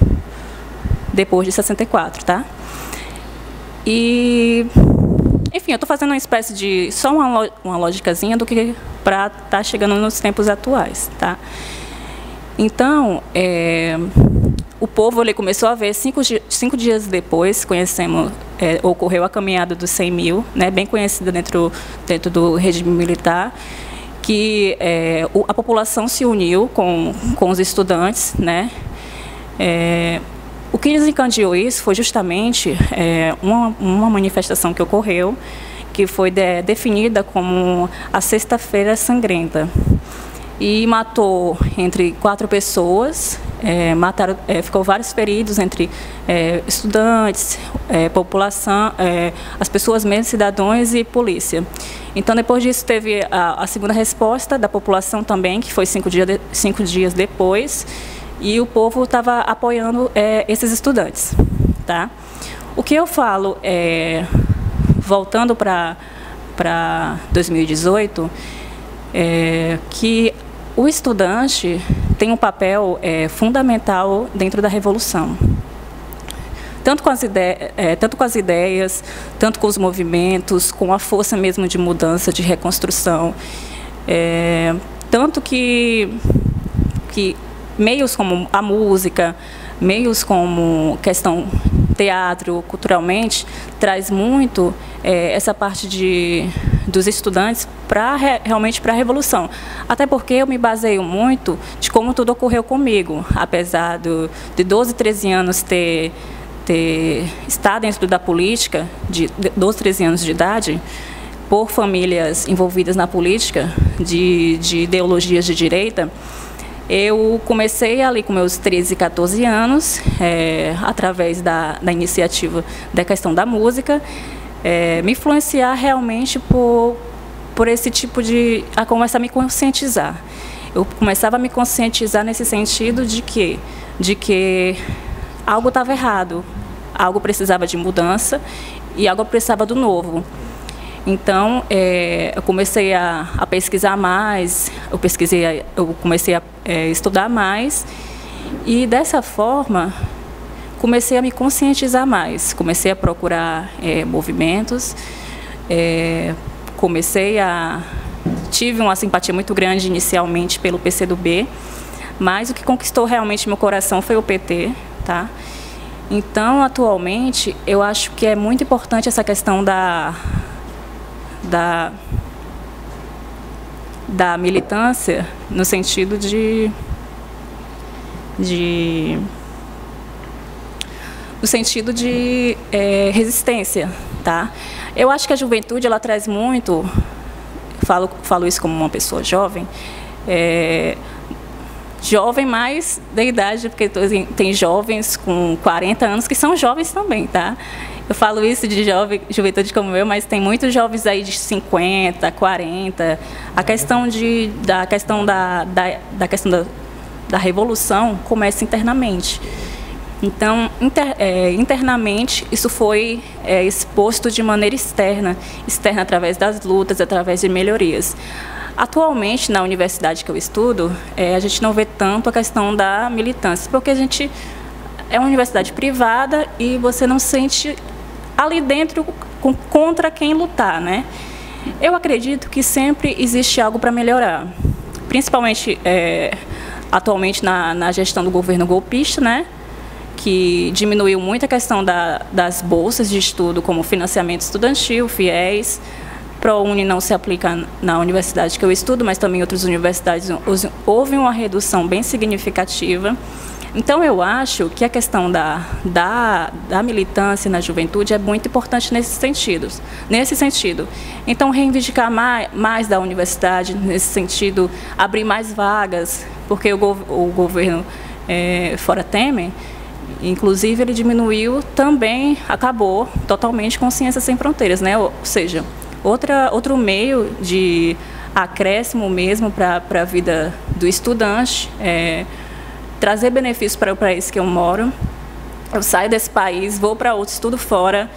depois de 64, tá? E, enfim, eu estou fazendo uma espécie de, só uma lógicazinha do que para estar chegando nos tempos atuais, tá? Então, o povo ele começou a ver, 5 dias depois, ocorreu a caminhada dos 100 mil, né, bem conhecida dentro do regime militar, que a população se uniu com os estudantes, né? O que desencadeou isso foi justamente uma manifestação que ocorreu, que foi definida como a Sexta-feira Sangrenta, e matou entre 4 pessoas, ficou vários feridos entre estudantes, população, as pessoas mesmo, cidadãos e polícia. Então, depois disso, teve a segunda resposta da população também, que foi 5 dias depois, e o povo estava apoiando esses estudantes, tá? O que eu falo, voltando para 2018, que o estudante tem um papel fundamental dentro da revolução. Tanto com as ideias, tanto com os movimentos, com a força mesmo de mudança, de reconstrução. Tanto que meios como a música, meios como questão teatro, culturalmente, traz muito essa parte dos estudantes realmente para a revolução. Até porque eu me baseio muito de como tudo ocorreu comigo, apesar de 12, 13 anos estar dentro da política, de 12, 13 anos de idade, por famílias envolvidas na política, de ideologias de direita. Eu comecei ali com meus 13, 14 anos, através da iniciativa da questão da música, me influenciar realmente por esse tipo a começar a me conscientizar. Eu começava a me conscientizar nesse sentido de que algo estava errado, algo precisava de mudança e algo precisava do novo. Então, eu comecei a pesquisar mais, eu comecei a estudar mais, e dessa forma comecei a me conscientizar mais, comecei a procurar movimentos, tive uma simpatia muito grande inicialmente pelo PCdoB, mas o que conquistou realmente meu coração foi o PT, tá? Então, atualmente, eu acho que é muito importante essa questão da militância, no sentido de resistência, tá? Eu acho que a juventude ela traz muito, falo isso como uma pessoa jovem, jovem mais da idade, porque tem jovens com 40 anos que são jovens também, tá? Eu falo isso de juventude como eu, mas tem muitos jovens aí de 50, 40. A questão da revolução começa internamente. Então, internamente, isso foi exposto de maneira externa através das lutas, através de melhorias. Atualmente, na universidade que eu estudo, a gente não vê tanto a questão da militância, porque a gente é uma universidade privada e você não sente ali dentro contra quem lutar, né? Eu acredito que sempre existe algo para melhorar, principalmente atualmente na gestão do governo golpista, né? que diminuiu muito a questão das bolsas de estudo, como financiamento estudantil, FIES. ProUni não se aplica na universidade que eu estudo, mas também em outras universidades houve uma redução bem significativa. Então, eu acho que a questão da militância na juventude é muito importante nesse sentido. Então, reivindicar mais da universidade, nesse sentido, abrir mais vagas, porque o governo fora Temer, inclusive, ele diminuiu também, acabou totalmente com Ciências Sem Fronteiras, né? Ou seja, outro meio de acréscimo mesmo para a vida do estudante, trazer benefícios para o país que eu moro. Eu saio desse país, vou para outro, estudo fora,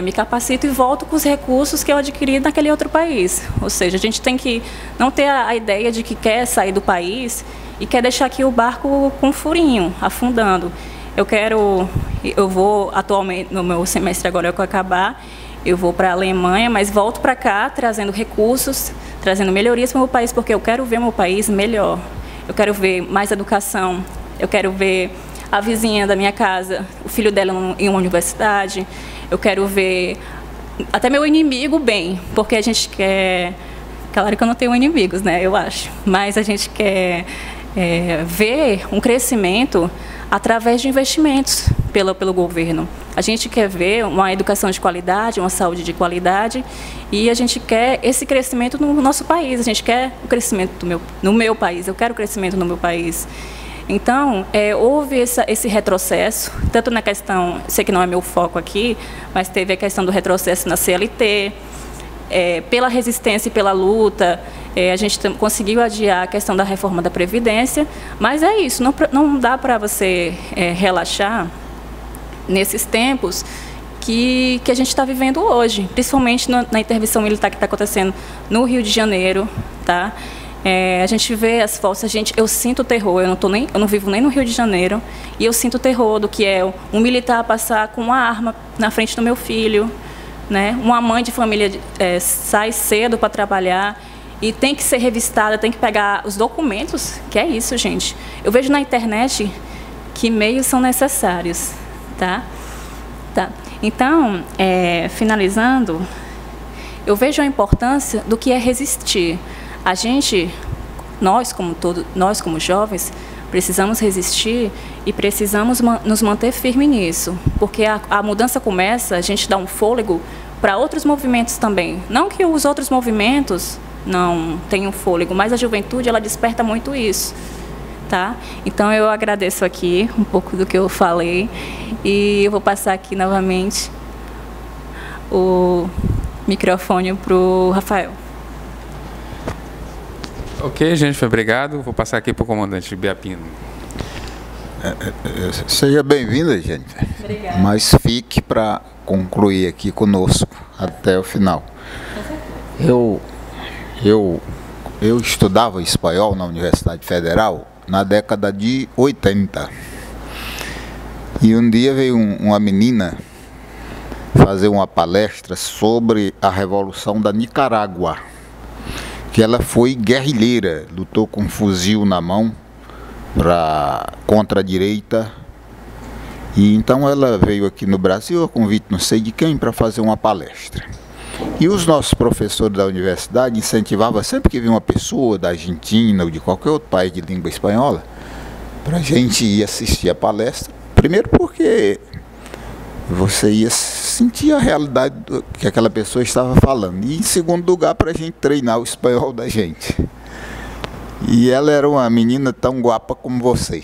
me capacito e volto com os recursos que eu adquiri naquele outro país. Ou seja, a gente tem que não ter a ideia de que quer sair do país e quer deixar aqui o barco com um furinho, afundando. Eu vou atualmente, no meu semestre agora que eu acabar, eu vou para a Alemanha, mas volto para cá trazendo recursos, trazendo melhorias para o meu país, porque eu quero ver meu país melhor. Eu quero ver mais educação, eu quero ver a vizinha da minha casa, o filho dela em uma universidade, eu quero ver até meu inimigo bem, porque a gente quer... Claro que eu não tenho inimigos, né, eu acho, mas a gente quer ver um crescimento através de investimentos pelo governo. A gente quer ver uma educação de qualidade, uma saúde de qualidade, e a gente quer esse crescimento no nosso país. A gente quer o crescimento no meu país, eu quero o crescimento no meu país. Então, houve esse retrocesso, tanto na questão, sei que não é meu foco aqui, mas teve a questão do retrocesso na CLT, pela resistência e pela luta, a gente conseguiu adiar a questão da reforma da Previdência, mas é isso, não dá para você relaxar nesses tempos que a gente está vivendo hoje, principalmente na intervenção militar que está acontecendo no Rio de Janeiro, tá? A gente vê as fotos, eu sinto terror, eu não vivo nem no Rio de Janeiro, e eu sinto terror do que é um militar passar com uma arma na frente do meu filho, né? Uma mãe de família sai cedo para trabalhar e tem que ser revistada, tem que pegar os documentos, que é isso, gente. Eu vejo na internet que meios são necessários, tá? Então, finalizando, eu vejo a importância do que é resistir. A gente, nós como jovens, precisamos resistir e precisamos nos manter firmes nisso, porque a mudança começa, a gente dá um fôlego para outros movimentos também. Não que os outros movimentos não tenham fôlego, mas a juventude, ela desperta muito isso, tá? Então, eu agradeço aqui um pouco do que eu falei e eu vou passar aqui novamente o microfone para o Rafael. Ok, gente, obrigado. Vou passar aqui para o comandante Biapino. Seja bem-vinda, gente. Obrigada. Mas fique para concluir aqui conosco até o final. Eu estudava espanhol na Universidade Federal na década de 80. E um dia veio uma menina fazer uma palestra sobre a Revolução da Nicarágua, que ela foi guerrilheira, lutou com um fuzil na mão contra a direita. E então ela veio aqui no Brasil, a convite não sei de quem, para fazer uma palestra. E os nossos professores da universidade incentivavam sempre que via uma pessoa da Argentina ou de qualquer outro país de língua espanhola, para a gente ir assistir a palestra. Primeiro porque você ia sentir a realidade que aquela pessoa estava falando. E em segundo lugar, para a gente treinar o espanhol da gente. E ela era uma menina tão guapa como você.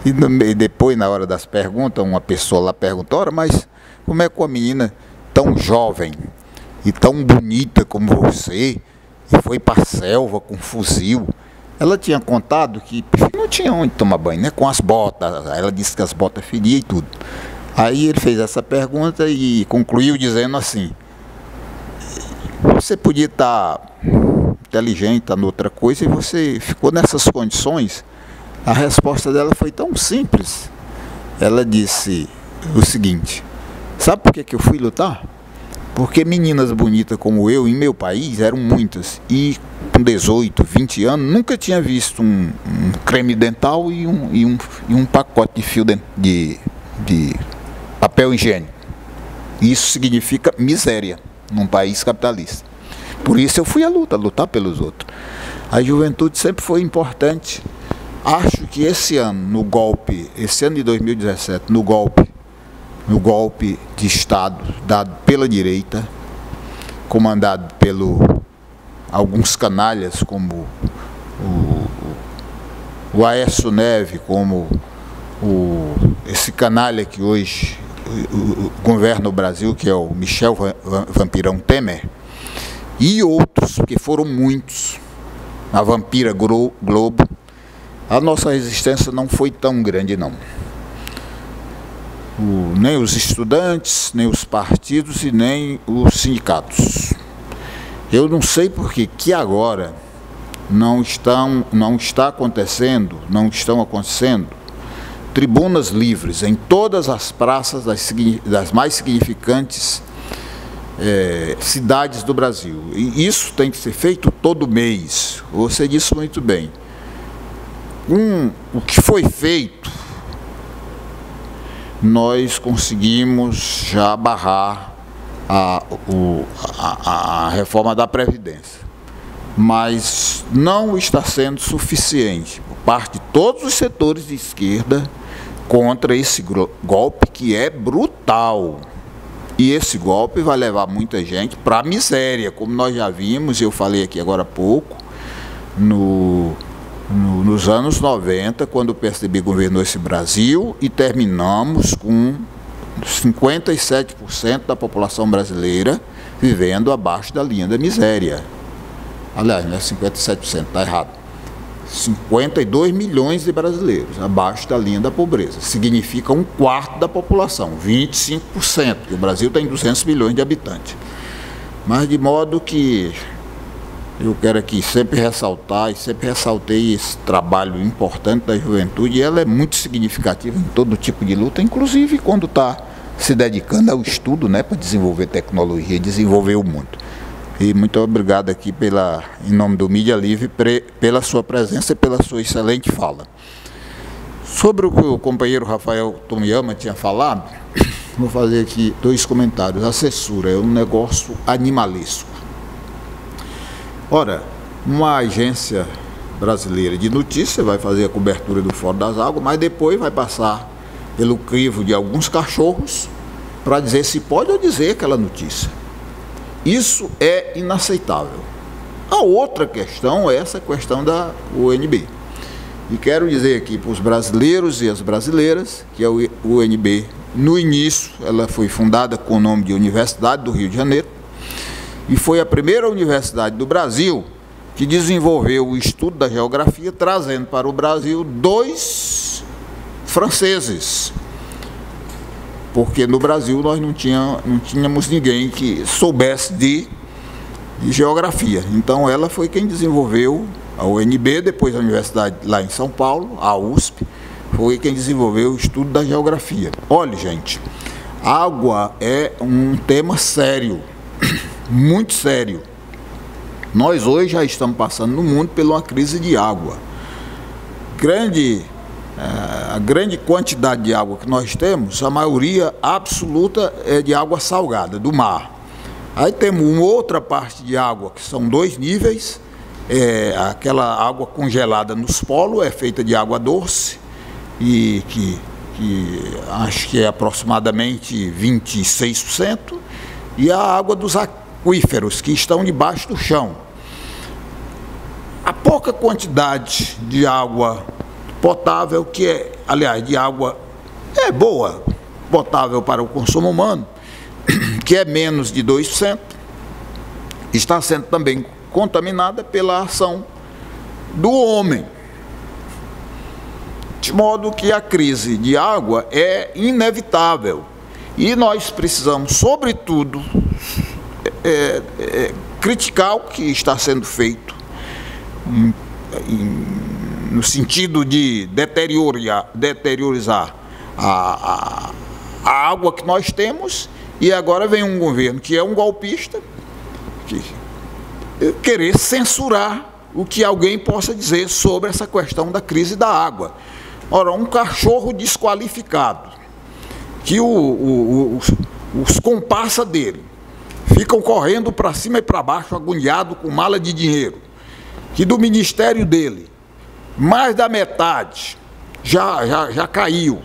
E depois, na hora das perguntas, uma pessoa lá perguntou: ora, mas como é que uma menina tão jovem e tão bonita como você, e foi para a selva com um fuzil? Ela tinha contado que não tinha onde tomar banho, né? Com as botas. Ela disse que as botas fediam e tudo. Aí ele fez essa pergunta e concluiu dizendo assim: você podia estar inteligente, estar noutra coisa, e você ficou nessas condições. A resposta dela foi tão simples. Ela disse o seguinte: sabe por que eu fui lutar? Porque meninas bonitas como eu, em meu país, eram muitas. E com 18, 20 anos, nunca tinha visto um creme dental e um pacote de fio de papel higiênico. Isso significa miséria num país capitalista. Por isso eu fui à luta, lutar pelos outros. A juventude sempre foi importante. Acho que esse ano de 2017, no golpe de Estado dado pela direita, comandado alguns canalhas como o Aécio Neves, como esse canalha que hoje governa o Brasil, que é o Michel Vampirão Temer, e outros, que foram muitos, a Vampira Globo, a nossa resistência não foi tão grande, não. Nem os estudantes, nem os partidos e nem os sindicatos. Eu não sei por que agora não estão acontecendo tribunas livres em todas as praças das mais significantes cidades do Brasil. E isso tem que ser feito todo mês. Você disse muito bem. O que foi feito, nós conseguimos já barrar a reforma da Previdência. Mas não está sendo suficiente por parte de todos os setores de esquerda contra esse golpe que é brutal. E esse golpe vai levar muita gente para a miséria, como nós já vimos, eu falei aqui agora há pouco, nos anos 90, quando o PSDB governou esse Brasil, e terminamos com 57% da população brasileira vivendo abaixo da linha da miséria. Aliás, não é 57%, está errado. 52 milhões de brasileiros abaixo da linha da pobreza. Significa 1/4 da população, 25%, porque o Brasil tem 200 milhões de habitantes. Mas de modo que eu quero aqui sempre ressaltar, e sempre ressaltei esse trabalho importante da juventude, e ela é muito significativa em todo tipo de luta, inclusive quando está se dedicando ao estudo, né, para desenvolver tecnologia, desenvolver o mundo. E muito obrigado aqui em nome do Mídia Livre, pela sua presença e pela sua excelente fala. Sobre o que o companheiro Rafael Tomiyama tinha falado, vou fazer aqui 2 comentários. A censura é um negócio animalesco. Ora, uma agência brasileira de notícia vai fazer a cobertura do Fórum das Águas, mas depois vai passar pelo crivo de alguns cachorros para dizer se pode ou dizer aquela notícia. Isso é inaceitável. A outra questão é essa questão da UNB. E quero dizer aqui para os brasileiros e as brasileiras que a UNB, no início, ela foi fundada com o nome de Universidade do Rio de Janeiro, e foi a primeira universidade do Brasil que desenvolveu o estudo da geografia, trazendo para o Brasil 2 franceses. Porque no Brasil nós não tínhamos ninguém que soubesse de geografia. Então ela foi quem desenvolveu a UNB, depois a universidade lá em São Paulo, a USP, foi quem desenvolveu o estudo da geografia. Olha, gente, água é um tema sério, muito sério. Nós hoje já estamos passando no mundo por uma crise de água. A grande quantidade de água que nós temos, a maioria absoluta é de água salgada, do mar. Aí temos uma outra parte de água, que são 2 níveis, aquela água congelada nos polos, é feita de água doce, e que acho que é aproximadamente 26%, e a água dos aquíferos, que estão debaixo do chão. A pouca quantidade de água potável, aliás, de água boa, potável para o consumo humano, que é menos de 2%, está sendo também contaminada pela ação do homem. De modo que a crise de água é inevitável. E nós precisamos, sobretudo, criticar o que está sendo feito no sentido de deteriorizar a água que nós temos E agora vem um governo que é um golpista, que querer censurar o que alguém possa dizer sobre essa questão da crise da água. Ora, um cachorro desqualificado, que os comparsas dele ficam correndo para cima e para baixo, agoniado com mala de dinheiro, que do ministério dele, mais da metade já caiu.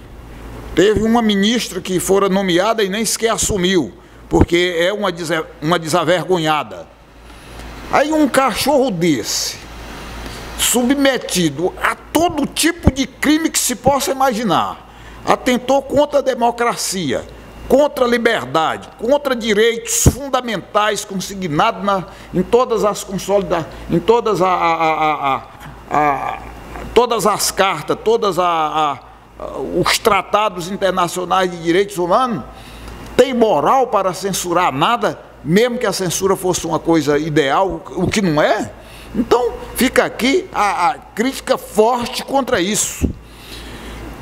Teve uma ministra que fora nomeada e nem sequer assumiu, porque é uma desavergonhada. Aí um cachorro desse, submetido a todo tipo de crime que se possa imaginar, atentou contra a democracia, contra a liberdade, contra direitos fundamentais consignados em todas as consolidações, em todas as cartas, os tratados internacionais de direitos humanos. Tem moral para censurar nada, mesmo que a censura fosse uma coisa ideal, o que não é? Então, fica aqui a crítica forte contra isso.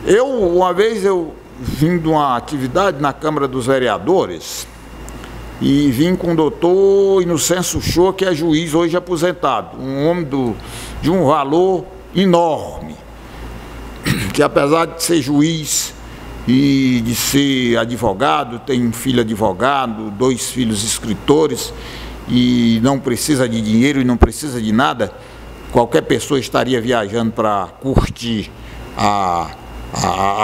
Uma vez eu vim de uma atividade na Câmara dos Vereadores e vim com o doutor Inocêncio Shoa, que é juiz hoje aposentado, um homem de um valor enorme, que apesar de ser juiz e de ser advogado, tem um filho advogado, 2 filhos escritores, e não precisa de dinheiro e não precisa de nada, qualquer pessoa estaria viajando para curtir a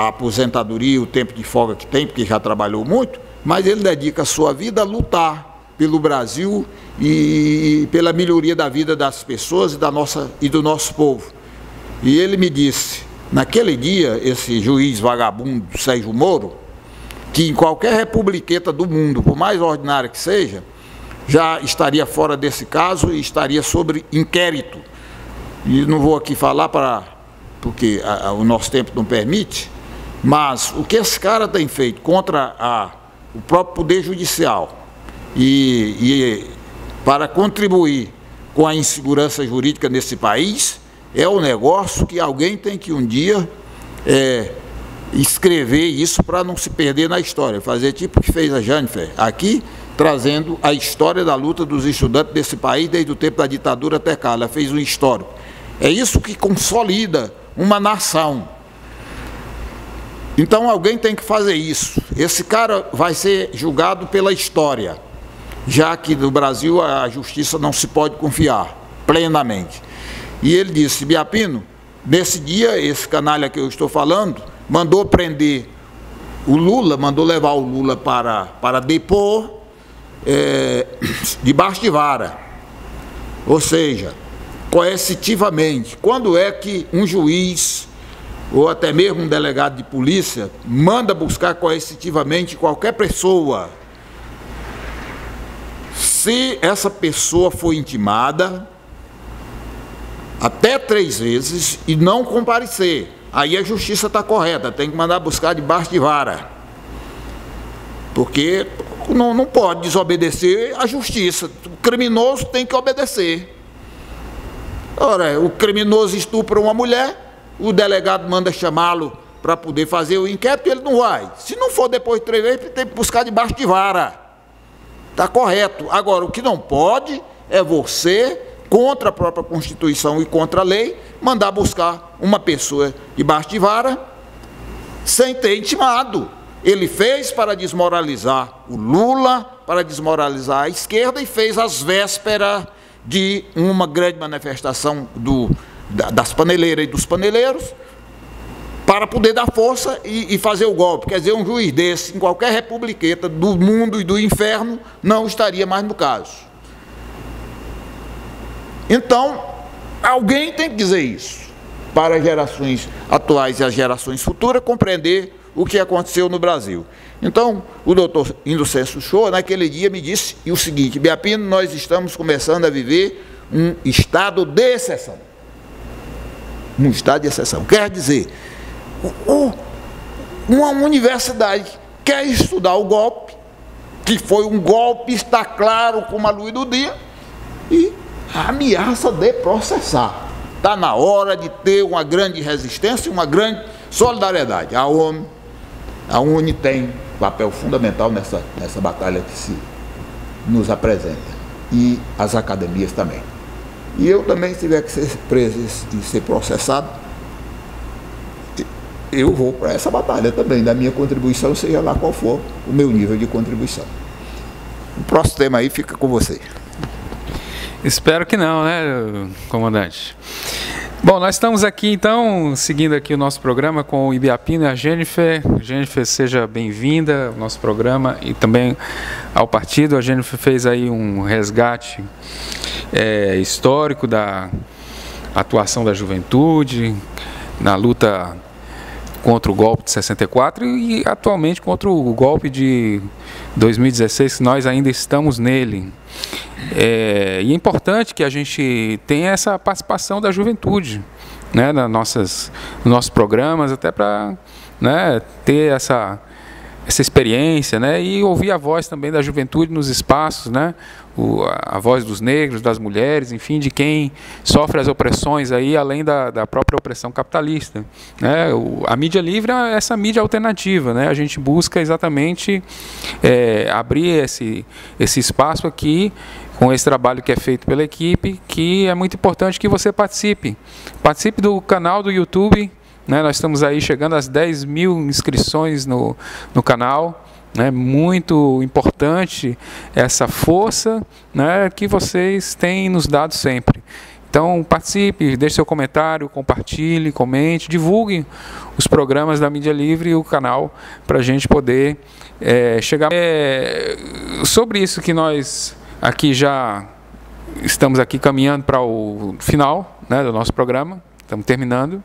aposentadoria, o tempo de folga que tem, porque já trabalhou muito, mas ele dedica a sua vida a lutar pelo Brasil e pela melhoria da vida das pessoas e do nosso povo. E ele me disse, naquele dia, esse juiz vagabundo Sérgio Moro, que em qualquer republiqueta do mundo, por mais ordinária que seja, já estaria fora desse caso e estaria sobre inquérito. E não vou aqui falar porque o nosso tempo não permite, mas o que esse cara tem feito contra o próprio Poder Judicial e para contribuir com a insegurança jurídica nesse país, é um negócio que alguém tem que um dia escrever isso para não se perder na história, fazer tipo o que fez a Jennifer aqui, trazendo a história da luta dos estudantes desse país desde o tempo da ditadura até cá. Ela fez um histórico. É isso que consolida uma nação. Então alguém tem que fazer isso. Esse cara vai ser julgado pela história, já que no Brasil a justiça não se pode confiar plenamente. E ele disse, Biapino, nesse dia, esse canalha que eu estou falando, mandou prender o Lula, mandou levar o Lula para depor debaixo de vara. Ou seja, coercitivamente. Quando é que um juiz, ou até mesmo um delegado de polícia, manda buscar coercitivamente qualquer pessoa? Se essa pessoa for intimada até 3 vezes e não comparecer, aí a justiça está correta, tem que mandar buscar debaixo de vara. Porque não pode desobedecer a justiça. O criminoso tem que obedecer. Ora, o criminoso estupra uma mulher, o delegado manda chamá-lo para poder fazer o inquérito e ele não vai. Se não for depois de 3 vezes, ele tem que buscar debaixo de vara. Está correto. Agora, o que não pode é você, contra a própria Constituição e contra a lei, mandar buscar uma pessoa debaixo de vara sem ter intimado. Ele fez para desmoralizar o Lula, para desmoralizar a esquerda, e fez às vésperas de uma grande manifestação das paneleiras e dos paneleiros, para poder dar força e fazer o golpe. Quer dizer, um juiz desse, em qualquer republiqueta do mundo e do inferno, não estaria mais no caso. Então, alguém tem que dizer isso, para as gerações atuais e as gerações futuras compreender o que aconteceu no Brasil. Então, o doutor Inocêncio Shoa, naquele dia, me disse o seguinte: Biapino, nós estamos começando a viver um estado de exceção. Um estado de exceção. Quer dizer, uma universidade quer estudar o golpe, que foi um golpe, está claro como a luz do dia, e a ameaça de processar. Está na hora de ter uma grande resistência, uma grande solidariedade. A ONU, A UNE tem papel fundamental nessa batalha que se nos apresenta, e as academias também. E eu também, se tiver que ser preso e ser processado, eu vou para essa batalha também, da minha contribuição, seja lá qual for o meu nível de contribuição. O próximo tema aí fica com você. Espero que não, né, comandante? Bom, nós estamos aqui, então, seguindo aqui o nosso programa com o Ibiapino e a Jennifer. Jennifer, seja bem-vinda ao nosso programa e também ao partido. A Jennifer fez aí um resgate histórico da atuação da juventude na luta contra o golpe de 64 e atualmente contra o golpe de 2016, que nós ainda estamos nele. E é importante que a gente tenha essa participação da juventude, né, nos nossos programas, até para, né, ter essa experiência, né, e ouvir a voz também da juventude nos espaços, né, a voz dos negros, das mulheres, enfim, de quem sofre as opressões aí, além da própria opressão capitalista, né. A mídia livre é essa mídia alternativa, né, a gente busca exatamente abrir esse espaço aqui com esse trabalho que é feito pela equipe, que é muito importante que você participe do canal do YouTube, né, nós estamos aí chegando às 10 mil inscrições no canal, né, muito importante essa força, né, que vocês têm nos dado sempre. Então participe, deixe seu comentário, compartilhe, comente, divulgue os programas da Mídia Livre e o canal para a gente poder chegar sobre isso que nós aqui já estamos aqui caminhando para o final, né, do nosso programa, estamos terminando.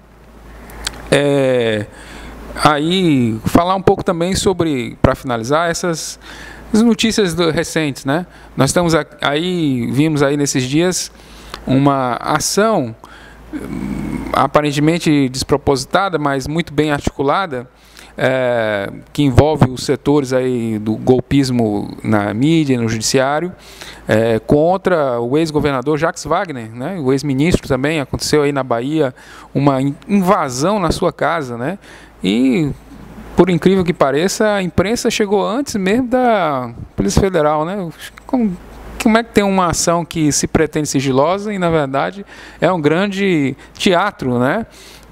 Aí falar um pouco também sobre, para finalizar, essas notícias recentes, né? Nós estamos aí, vimos aí nesses dias uma ação aparentemente despropositada, mas muito bem articulada, que envolve os setores aí do golpismo na mídia, no judiciário, contra o ex-governador Jacques Wagner, né, o ex-ministro também. Aconteceu aí na Bahia uma invasão na sua casa, né, e por incrível que pareça, a imprensa chegou antes mesmo da Polícia Federal, né. Como é que tem uma ação que se pretende sigilosa e, na verdade, é um grande teatro, né,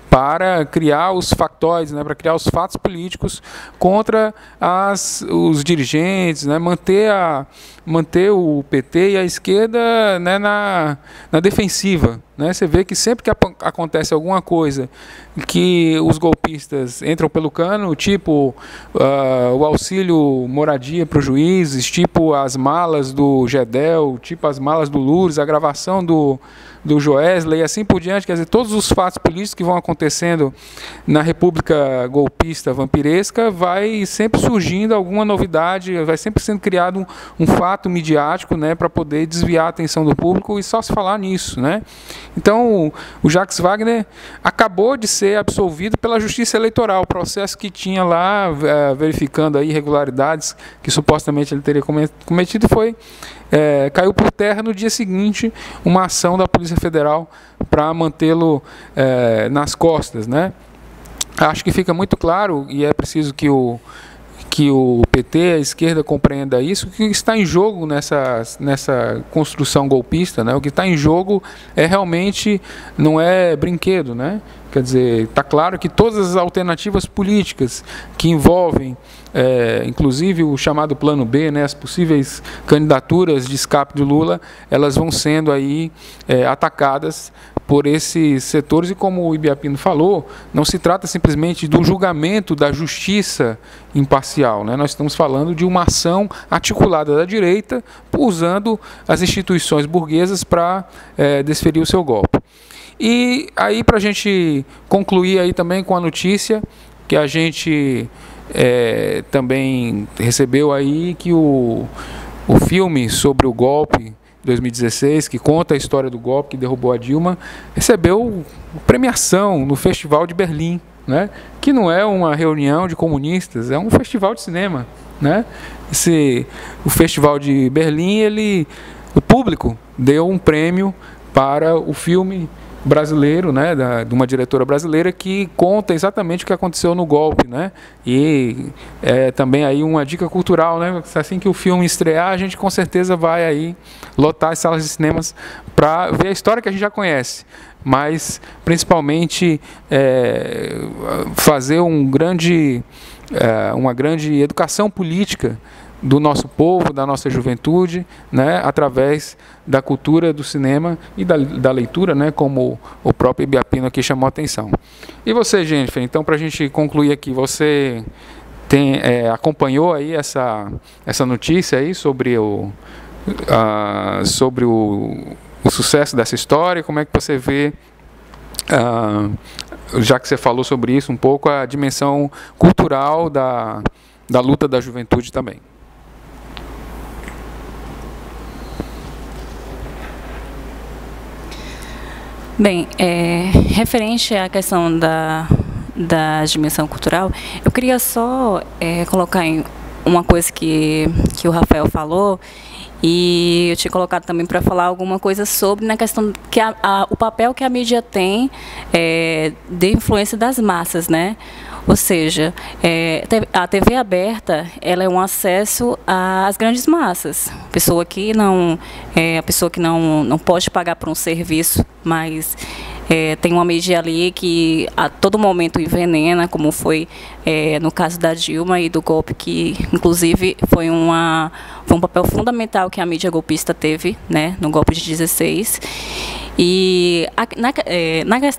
para criar os factóides, né, para criar os fatos políticos contra os dirigentes, né, manter o PT e a esquerda, né, na defensiva, né. Você vê que sempre que acontece alguma coisa que os golpistas entram pelo cano, tipo o auxílio moradia para os juízes, tipo as malas do Gedel, tipo as malas do Loures, a gravação do Joesley e assim por diante, quer dizer, todos os fatos políticos que vão acontecendo na República golpista vampiresca, vai sempre surgindo alguma novidade, vai sempre sendo criado um fato midiático, né, para poder desviar a atenção do público e só se falar nisso, né. Então, o Jacques Wagner acabou de ser absolvido pela Justiça Eleitoral, o processo que tinha lá verificando aí irregularidades que supostamente ele teria cometido caiu por terra no dia seguinte, uma ação da Polícia Federal para mantê-lo nas costas, né. Acho que fica muito claro, e é preciso que o PT, a esquerda, compreenda isso, que está em jogo nessa construção golpista, né? O que está em jogo realmente não é brinquedo, né? Quer dizer, está claro que todas as alternativas políticas que envolvem, inclusive o chamado plano B, né, as possíveis candidaturas de escape de Lula, elas vão sendo aí atacadas por esses setores, e como o Ibiapino falou, não se trata simplesmente do julgamento da justiça imparcial, né? Nós estamos falando de uma ação articulada da direita, usando as instituições burguesas para desferir o seu golpe. E aí, para a gente concluir aí também com a notícia que a gente também recebeu aí, que o filme sobre o golpe 2016, que conta a história do golpe que derrubou a Dilma, recebeu premiação no Festival de Berlim, né? Que não é uma reunião de comunistas, é um festival de cinema, né? O Festival de Berlim, o público deu um prêmio para o filme brasileiro, né, de uma diretora brasileira que conta exatamente o que aconteceu no golpe, né? E também aí uma dica cultural, né? Assim que o filme estrear, a gente com certeza vai aí lotar as salas de cinemas para ver a história que a gente já conhece, mas principalmente fazer uma grande educação política do nosso povo, da nossa juventude, né, através da cultura do cinema e da leitura, né, como o próprio Ibiapino aqui chamou a atenção. E você, Jennifer, então, para a gente concluir aqui, você acompanhou aí essa notícia aí sobre o sucesso dessa história? Como é que você vê, já que você falou sobre isso um pouco, a dimensão cultural da luta da juventude também? Bem, referente à questão da dimensão cultural, eu queria só colocar em uma coisa que o Rafael falou, e eu tinha colocado também para falar alguma coisa sobre na questão que o papel que a mídia tem de influência das massas, né? Ou seja, a TV aberta, ela é um acesso às grandes massas. A pessoa que não pode pagar por um serviço, mas tem uma mídia ali que a todo momento envenena, como foi no caso da Dilma e do golpe, que inclusive foi um papel fundamental que a mídia golpista teve, né, no golpe de 16. E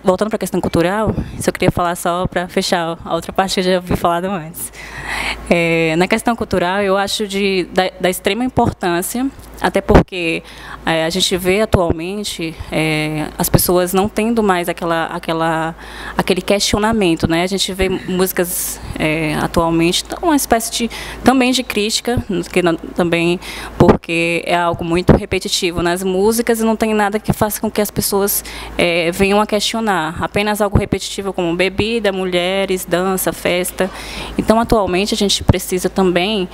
voltando para a questão cultural, isso eu queria falar só para fechar a outra parte que eu já havia falado antes. Na questão cultural, eu acho da extrema importância, até porque a gente vê atualmente as pessoas não tendo mais aquele questionamento, né? A gente vê músicas atualmente uma espécie também de crítica, também porque é algo muito repetitivo nas músicas e não tem nada que faça com que as pessoas venham a questionar. Apenas algo repetitivo como bebida, mulheres, dança, festa. Então, atualmente, a gente precisa também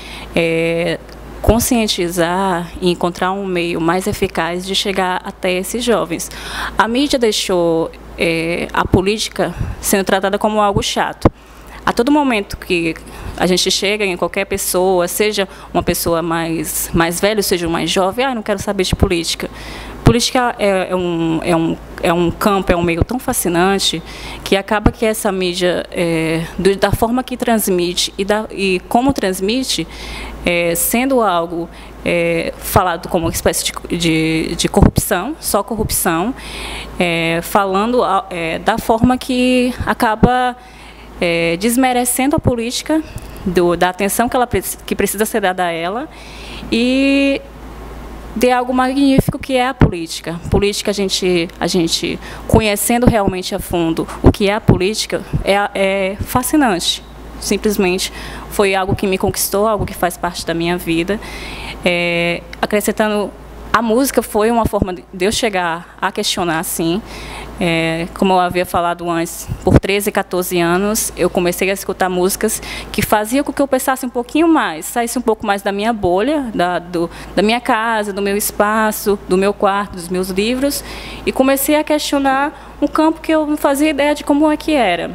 conscientizar e encontrar um meio mais eficaz de chegar até esses jovens. A mídia deixou a política sendo tratada como algo chato. A todo momento que a gente chega em qualquer pessoa, seja uma pessoa mais velha, seja um mais jovem, não quero saber de política. Política é um campo, é um meio tão fascinante que acaba que essa mídia, da forma que transmite e como transmite, sendo algo falado como uma espécie de corrupção, só corrupção, falando da forma que acaba desmerecendo a política, da atenção que precisa ser dada a ela, e de algo magnífico que é a política. Política, a gente conhecendo realmente a fundo o que é a política, é fascinante. Simplesmente foi algo que me conquistou, algo que faz parte da minha vida. Acrescentando, a música foi uma forma de eu chegar a questionar, sim. Como eu havia falado antes, por 13, 14 anos, eu comecei a escutar músicas que faziam com que eu pensasse um pouquinho mais, saísse um pouco mais da minha bolha, da minha casa, do meu espaço, do meu quarto, dos meus livros, e comecei a questionar um campo que eu não fazia ideia de como é que era.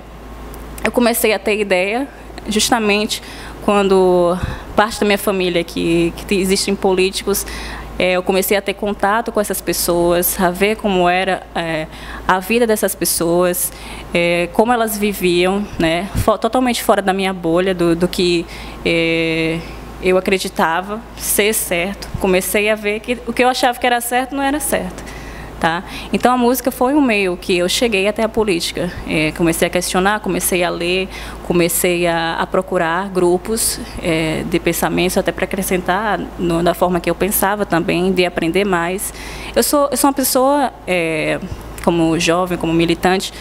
Eu comecei a ter ideia justamente quando parte da minha família, que existem políticos, eu comecei a ter contato com essas pessoas, a ver como era a vida dessas pessoas, como elas viviam, né, totalmente fora da minha bolha, do que eu acreditava ser certo. Comecei a ver que o que eu achava que era certo não era certo. Tá? Então, a música foi um meio que eu cheguei até a política. Comecei a questionar, comecei a ler, comecei a procurar grupos de pensamentos, até para acrescentar da forma que eu pensava também, de aprender mais. Eu sou uma pessoa, como jovem, como militante,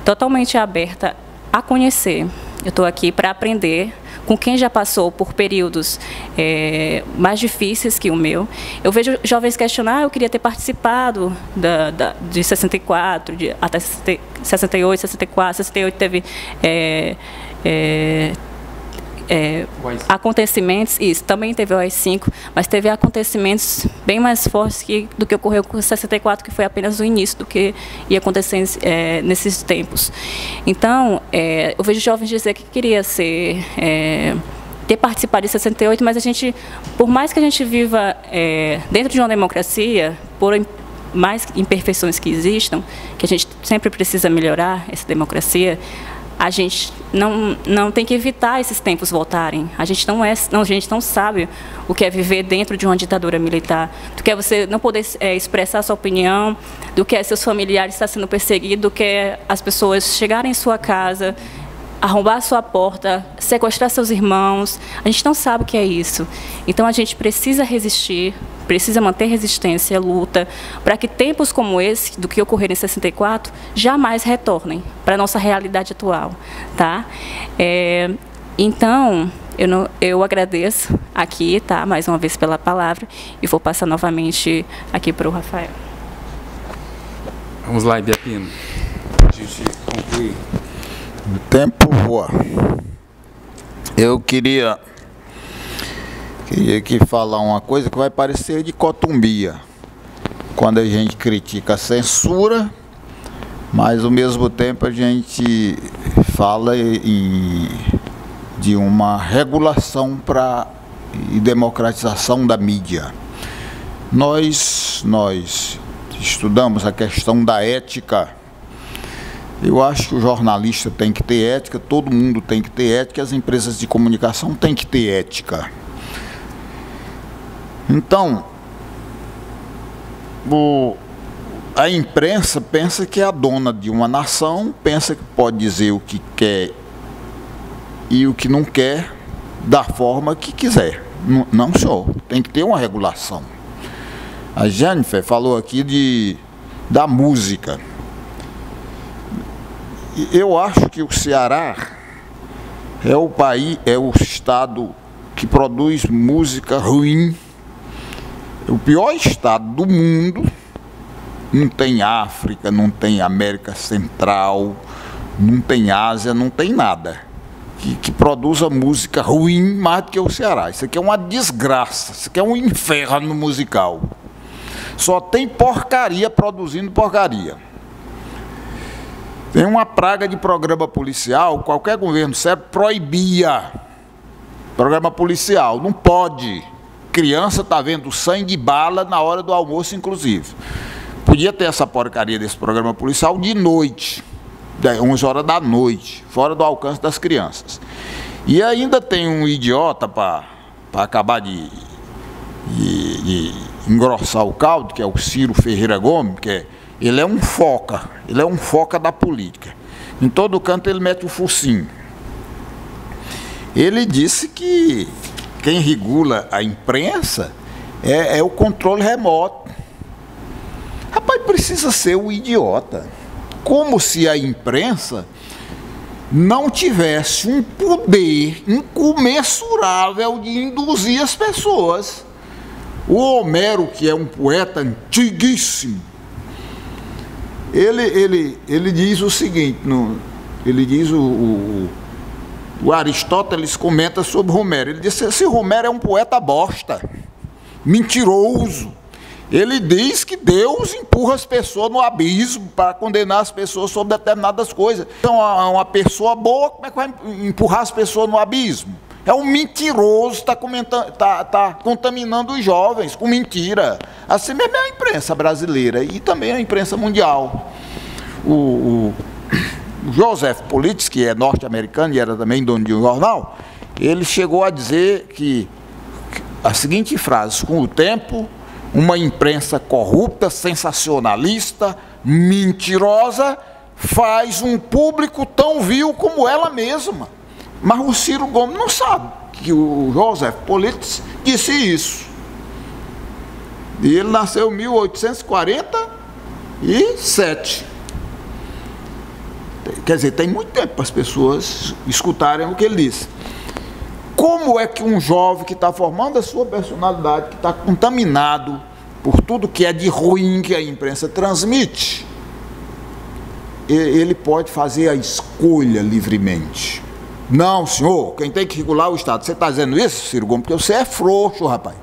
totalmente aberta a conhecer. Eu estou aqui para aprender com quem já passou por períodos mais difíceis que o meu. Eu vejo jovens questionar, eu queria ter participado de 64, até 68, 64, 68 teve acontecimentos, isso, também teve o AI-5, mas teve acontecimentos bem mais fortes do que ocorreu com o 64, que foi apenas o início do que ia acontecer nesses tempos. Então, eu vejo jovens dizer que queria ter participado de 68, mas por mais que a gente viva dentro de uma democracia, por mais imperfeições que existam, que a gente sempre precisa melhorar essa democracia, a gente não tem que evitar esses tempos voltarem. A gente não sabe o que é viver dentro de uma ditadura militar, do que é você não poder expressar sua opinião, do que é seus familiares estar sendo perseguidos, do que é as pessoas chegarem em sua casa, arrombar a sua porta, sequestrar seus irmãos. A gente não sabe o que é isso. Então, a gente precisa resistir, precisa manter resistência, luta, para que tempos como esse, do que ocorreram em 64, jamais retornem para a nossa realidade atual. Tá? Então, eu agradeço aqui, tá, mais uma vez pela palavra, e vou passar novamente aqui para o Rafael. Vamos lá, Ibiapino. A gente conclui. O tempo voa. Eu queria aqui falar uma coisa que vai parecer dicotomia. Quando a gente critica a censura, mas ao mesmo tempo a gente fala de uma regulação e democratização da mídia. Nós estudamos a questão da ética. Eu acho que o jornalista tem que ter ética, todo mundo tem que ter ética, as empresas de comunicação têm que ter ética. Então, a imprensa pensa que é a dona de uma nação, pensa que pode dizer o que quer e o que não quer, da forma que quiser. Não, senhor, tem que ter uma regulação. A Jennifer falou aqui da música. Eu acho que o Ceará é o estado que produz música ruim. O pior estado do mundo. Não tem África, não tem América Central, não tem Ásia, não tem nada que produza música ruim mais do que o Ceará. Isso aqui é uma desgraça, isso aqui é um inferno musical. Só tem porcaria produzindo porcaria. Tem uma praga de programa policial, qualquer governo sério proibia programa policial, não pode. Criança está vendo sangue e bala na hora do almoço, inclusive. Podia ter essa porcaria desse programa policial de noite, 11 horas da noite, fora do alcance das crianças. E ainda tem um idiota para acabar de engrossar o caldo, que é o Ciro Ferreira Gomes, ele é um foca da política. Em todo canto ele mete o focinho. Ele disse que quem regula a imprensa é o controle remoto. Rapaz, precisa ser um idiota. Como se a imprensa não tivesse um poder incomensurável de induzir as pessoas. O Homero, que é um poeta antiguíssimo, ele diz o seguinte, o Aristóteles comenta sobre Homero. Ele diz: esse Homero é um poeta bosta, mentiroso. Ele diz que Deus empurra as pessoas no abismo para condenar as pessoas sobre determinadas coisas. Então, uma pessoa boa, como é que vai empurrar as pessoas no abismo? É um mentiroso, está contaminando os jovens com mentira. Assim mesmo é a imprensa brasileira e também a imprensa mundial. O Joseph Pulitzer, que é norte-americano e era também dono de um jornal, ele chegou a dizer que a seguinte frase: com o tempo, uma imprensa corrupta, sensacionalista, mentirosa, faz um público tão vil como ela mesma. Mas o Ciro Gomes não sabe que o Joseph Pulitzer disse isso. E ele nasceu em 1847. Quer dizer, tem muito tempo para as pessoas escutarem o que ele disse. Como é que um jovem que está formando a sua personalidade, que está contaminado por tudo que é de ruim que a imprensa transmite, ele pode fazer a escolha livremente? Não, senhor, quem tem que regular é o Estado. Você está dizendo isso, Ciro Gomes, porque você é frouxo, rapaz.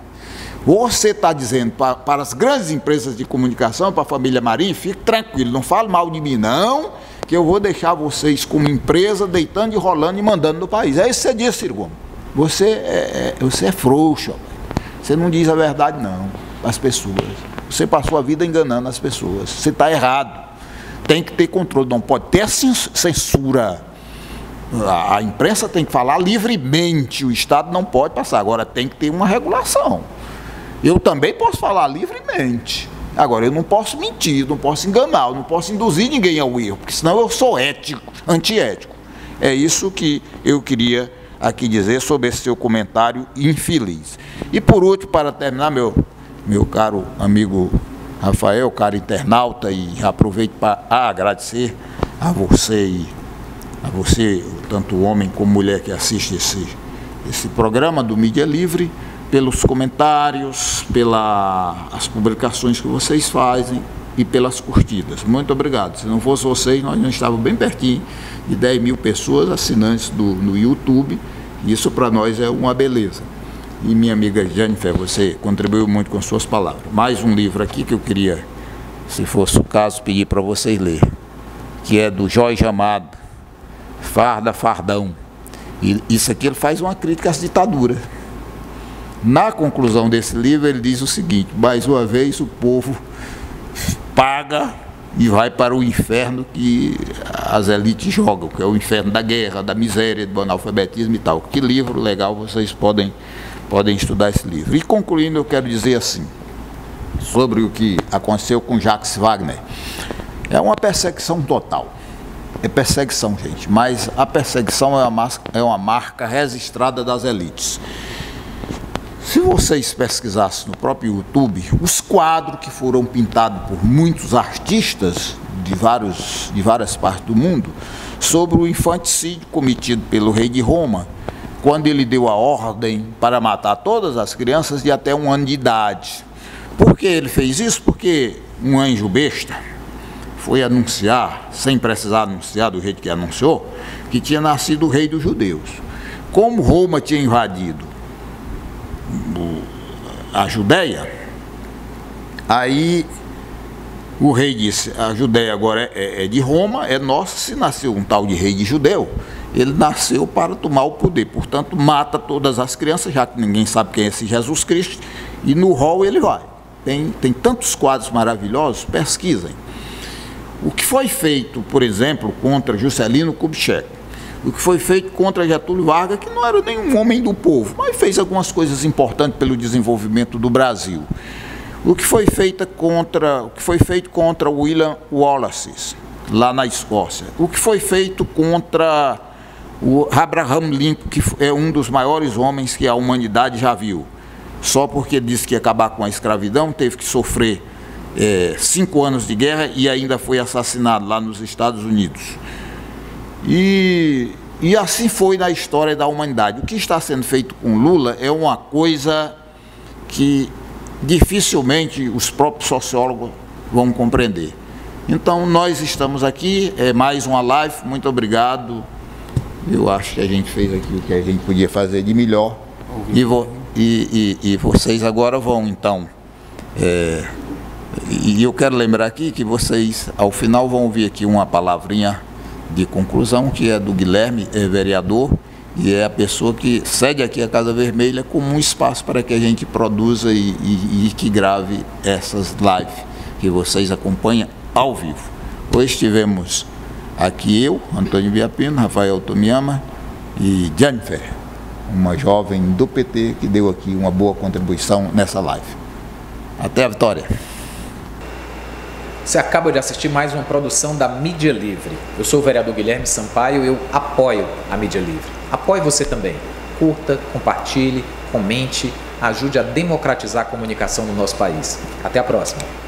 Você está dizendo para as grandes empresas de comunicação, para a família Marinho, fique tranquilo, não fale mal de mim não, que eu vou deixar vocês como empresa deitando e rolando e mandando no país. É isso que você diz, Ciro Gomes. Você é frouxo, rapaz. Você não diz a verdade não, às pessoas. Você passou a vida enganando as pessoas. Você está errado. Tem que ter controle, não pode ter censura. A imprensa tem que falar livremente, o Estado não pode passar. Agora tem que ter uma regulação. Eu também posso falar livremente. Agora, eu não posso mentir, não posso enganar, eu não posso induzir ninguém ao erro, porque senão eu sou antiético. É isso que eu queria aqui dizer sobre esse seu comentário infeliz. E por último, para terminar, meu caro amigo Rafael, caro internauta, e aproveito para agradecer a você, tanto homem como mulher que assiste esse programa do Mídia Livre, pelos comentários, pelas publicações que vocês fazem e pelas curtidas. Muito obrigado. Se não fosse vocês, nós não estávamos bem pertinho de 10 mil pessoas assinantes no YouTube. Isso para nós é uma beleza. E minha amiga Jennifer, você contribuiu muito com suas palavras. Mais um livro aqui que eu queria, se fosse o caso, pedir para vocês lerem, que é do Jorge Amado, Farda, Fardão. E isso aqui ele faz uma crítica às ditaduras. Na conclusão desse livro, ele diz o seguinte: mais uma vez o povo paga e vai para o inferno que as elites jogam, que é o inferno da guerra, da miséria, do analfabetismo e tal. Que livro legal, vocês podem estudar esse livro. E concluindo, eu quero dizer assim, sobre o que aconteceu com Jacques Wagner. É uma perseguição total. É perseguição, gente, mas a perseguição é uma marca registrada das elites. Se vocês pesquisassem no próprio YouTube, os quadros que foram pintados por muitos artistas de várias partes do mundo sobre o infanticídio cometido pelo rei de Roma, quando ele deu a ordem para matar todas as crianças de até 1 ano de idade. Por que ele fez isso? Porque um anjo besta foi anunciar, sem precisar anunciar do jeito que anunciou, que tinha nascido o rei dos judeus. Como Roma tinha invadido a Judéia, aí o rei disse: a Judéia agora é de Roma, é nossa. Se nasceu um tal de rei de judeu, ele nasceu para tomar o poder, portanto mata todas as crianças, já que ninguém sabe quem é esse Jesus Cristo, e no hall ele vai. Tem tantos quadros maravilhosos, pesquisem. O que foi feito, por exemplo, contra Juscelino Kubitschek, o que foi feito contra Getúlio Vargas, que não era nenhum homem do povo, mas fez algumas coisas importantes pelo desenvolvimento do Brasil. O que foi feito contra William Wallace, lá na Escócia. O que foi feito contra o Abraham Lincoln, que é um dos maiores homens que a humanidade já viu. Só porque disse que ia acabar com a escravidão, teve que sofrer 5 anos de guerra e ainda foi assassinado lá nos Estados Unidos. E assim foi na história da humanidade. O que está sendo feito com Lula é uma coisa que dificilmente os próprios sociólogos vão compreender. Então nós estamos aqui, é mais uma live, muito obrigado. Eu acho que a gente fez aqui o que a gente podia fazer de melhor. E vocês agora vão então, e eu quero lembrar aqui que vocês ao final vão ouvir aqui uma palavrinha de conclusão, que é do Guilherme, vereador, e é a pessoa que cede aqui a Casa Vermelha como um espaço para que a gente produza e que grave essas lives que vocês acompanham ao vivo. Hoje tivemos aqui eu, Antônio Biapino, Rafael Tomiyama e Jennifer, uma jovem do PT que deu aqui uma boa contribuição nessa live. Até a vitória! Você acaba de assistir mais uma produção da Mídia Livre. Eu sou o vereador Guilherme Sampaio e eu apoio a Mídia Livre. Apoie você também. Curta, compartilhe, comente, ajude a democratizar a comunicação no nosso país. Até a próxima!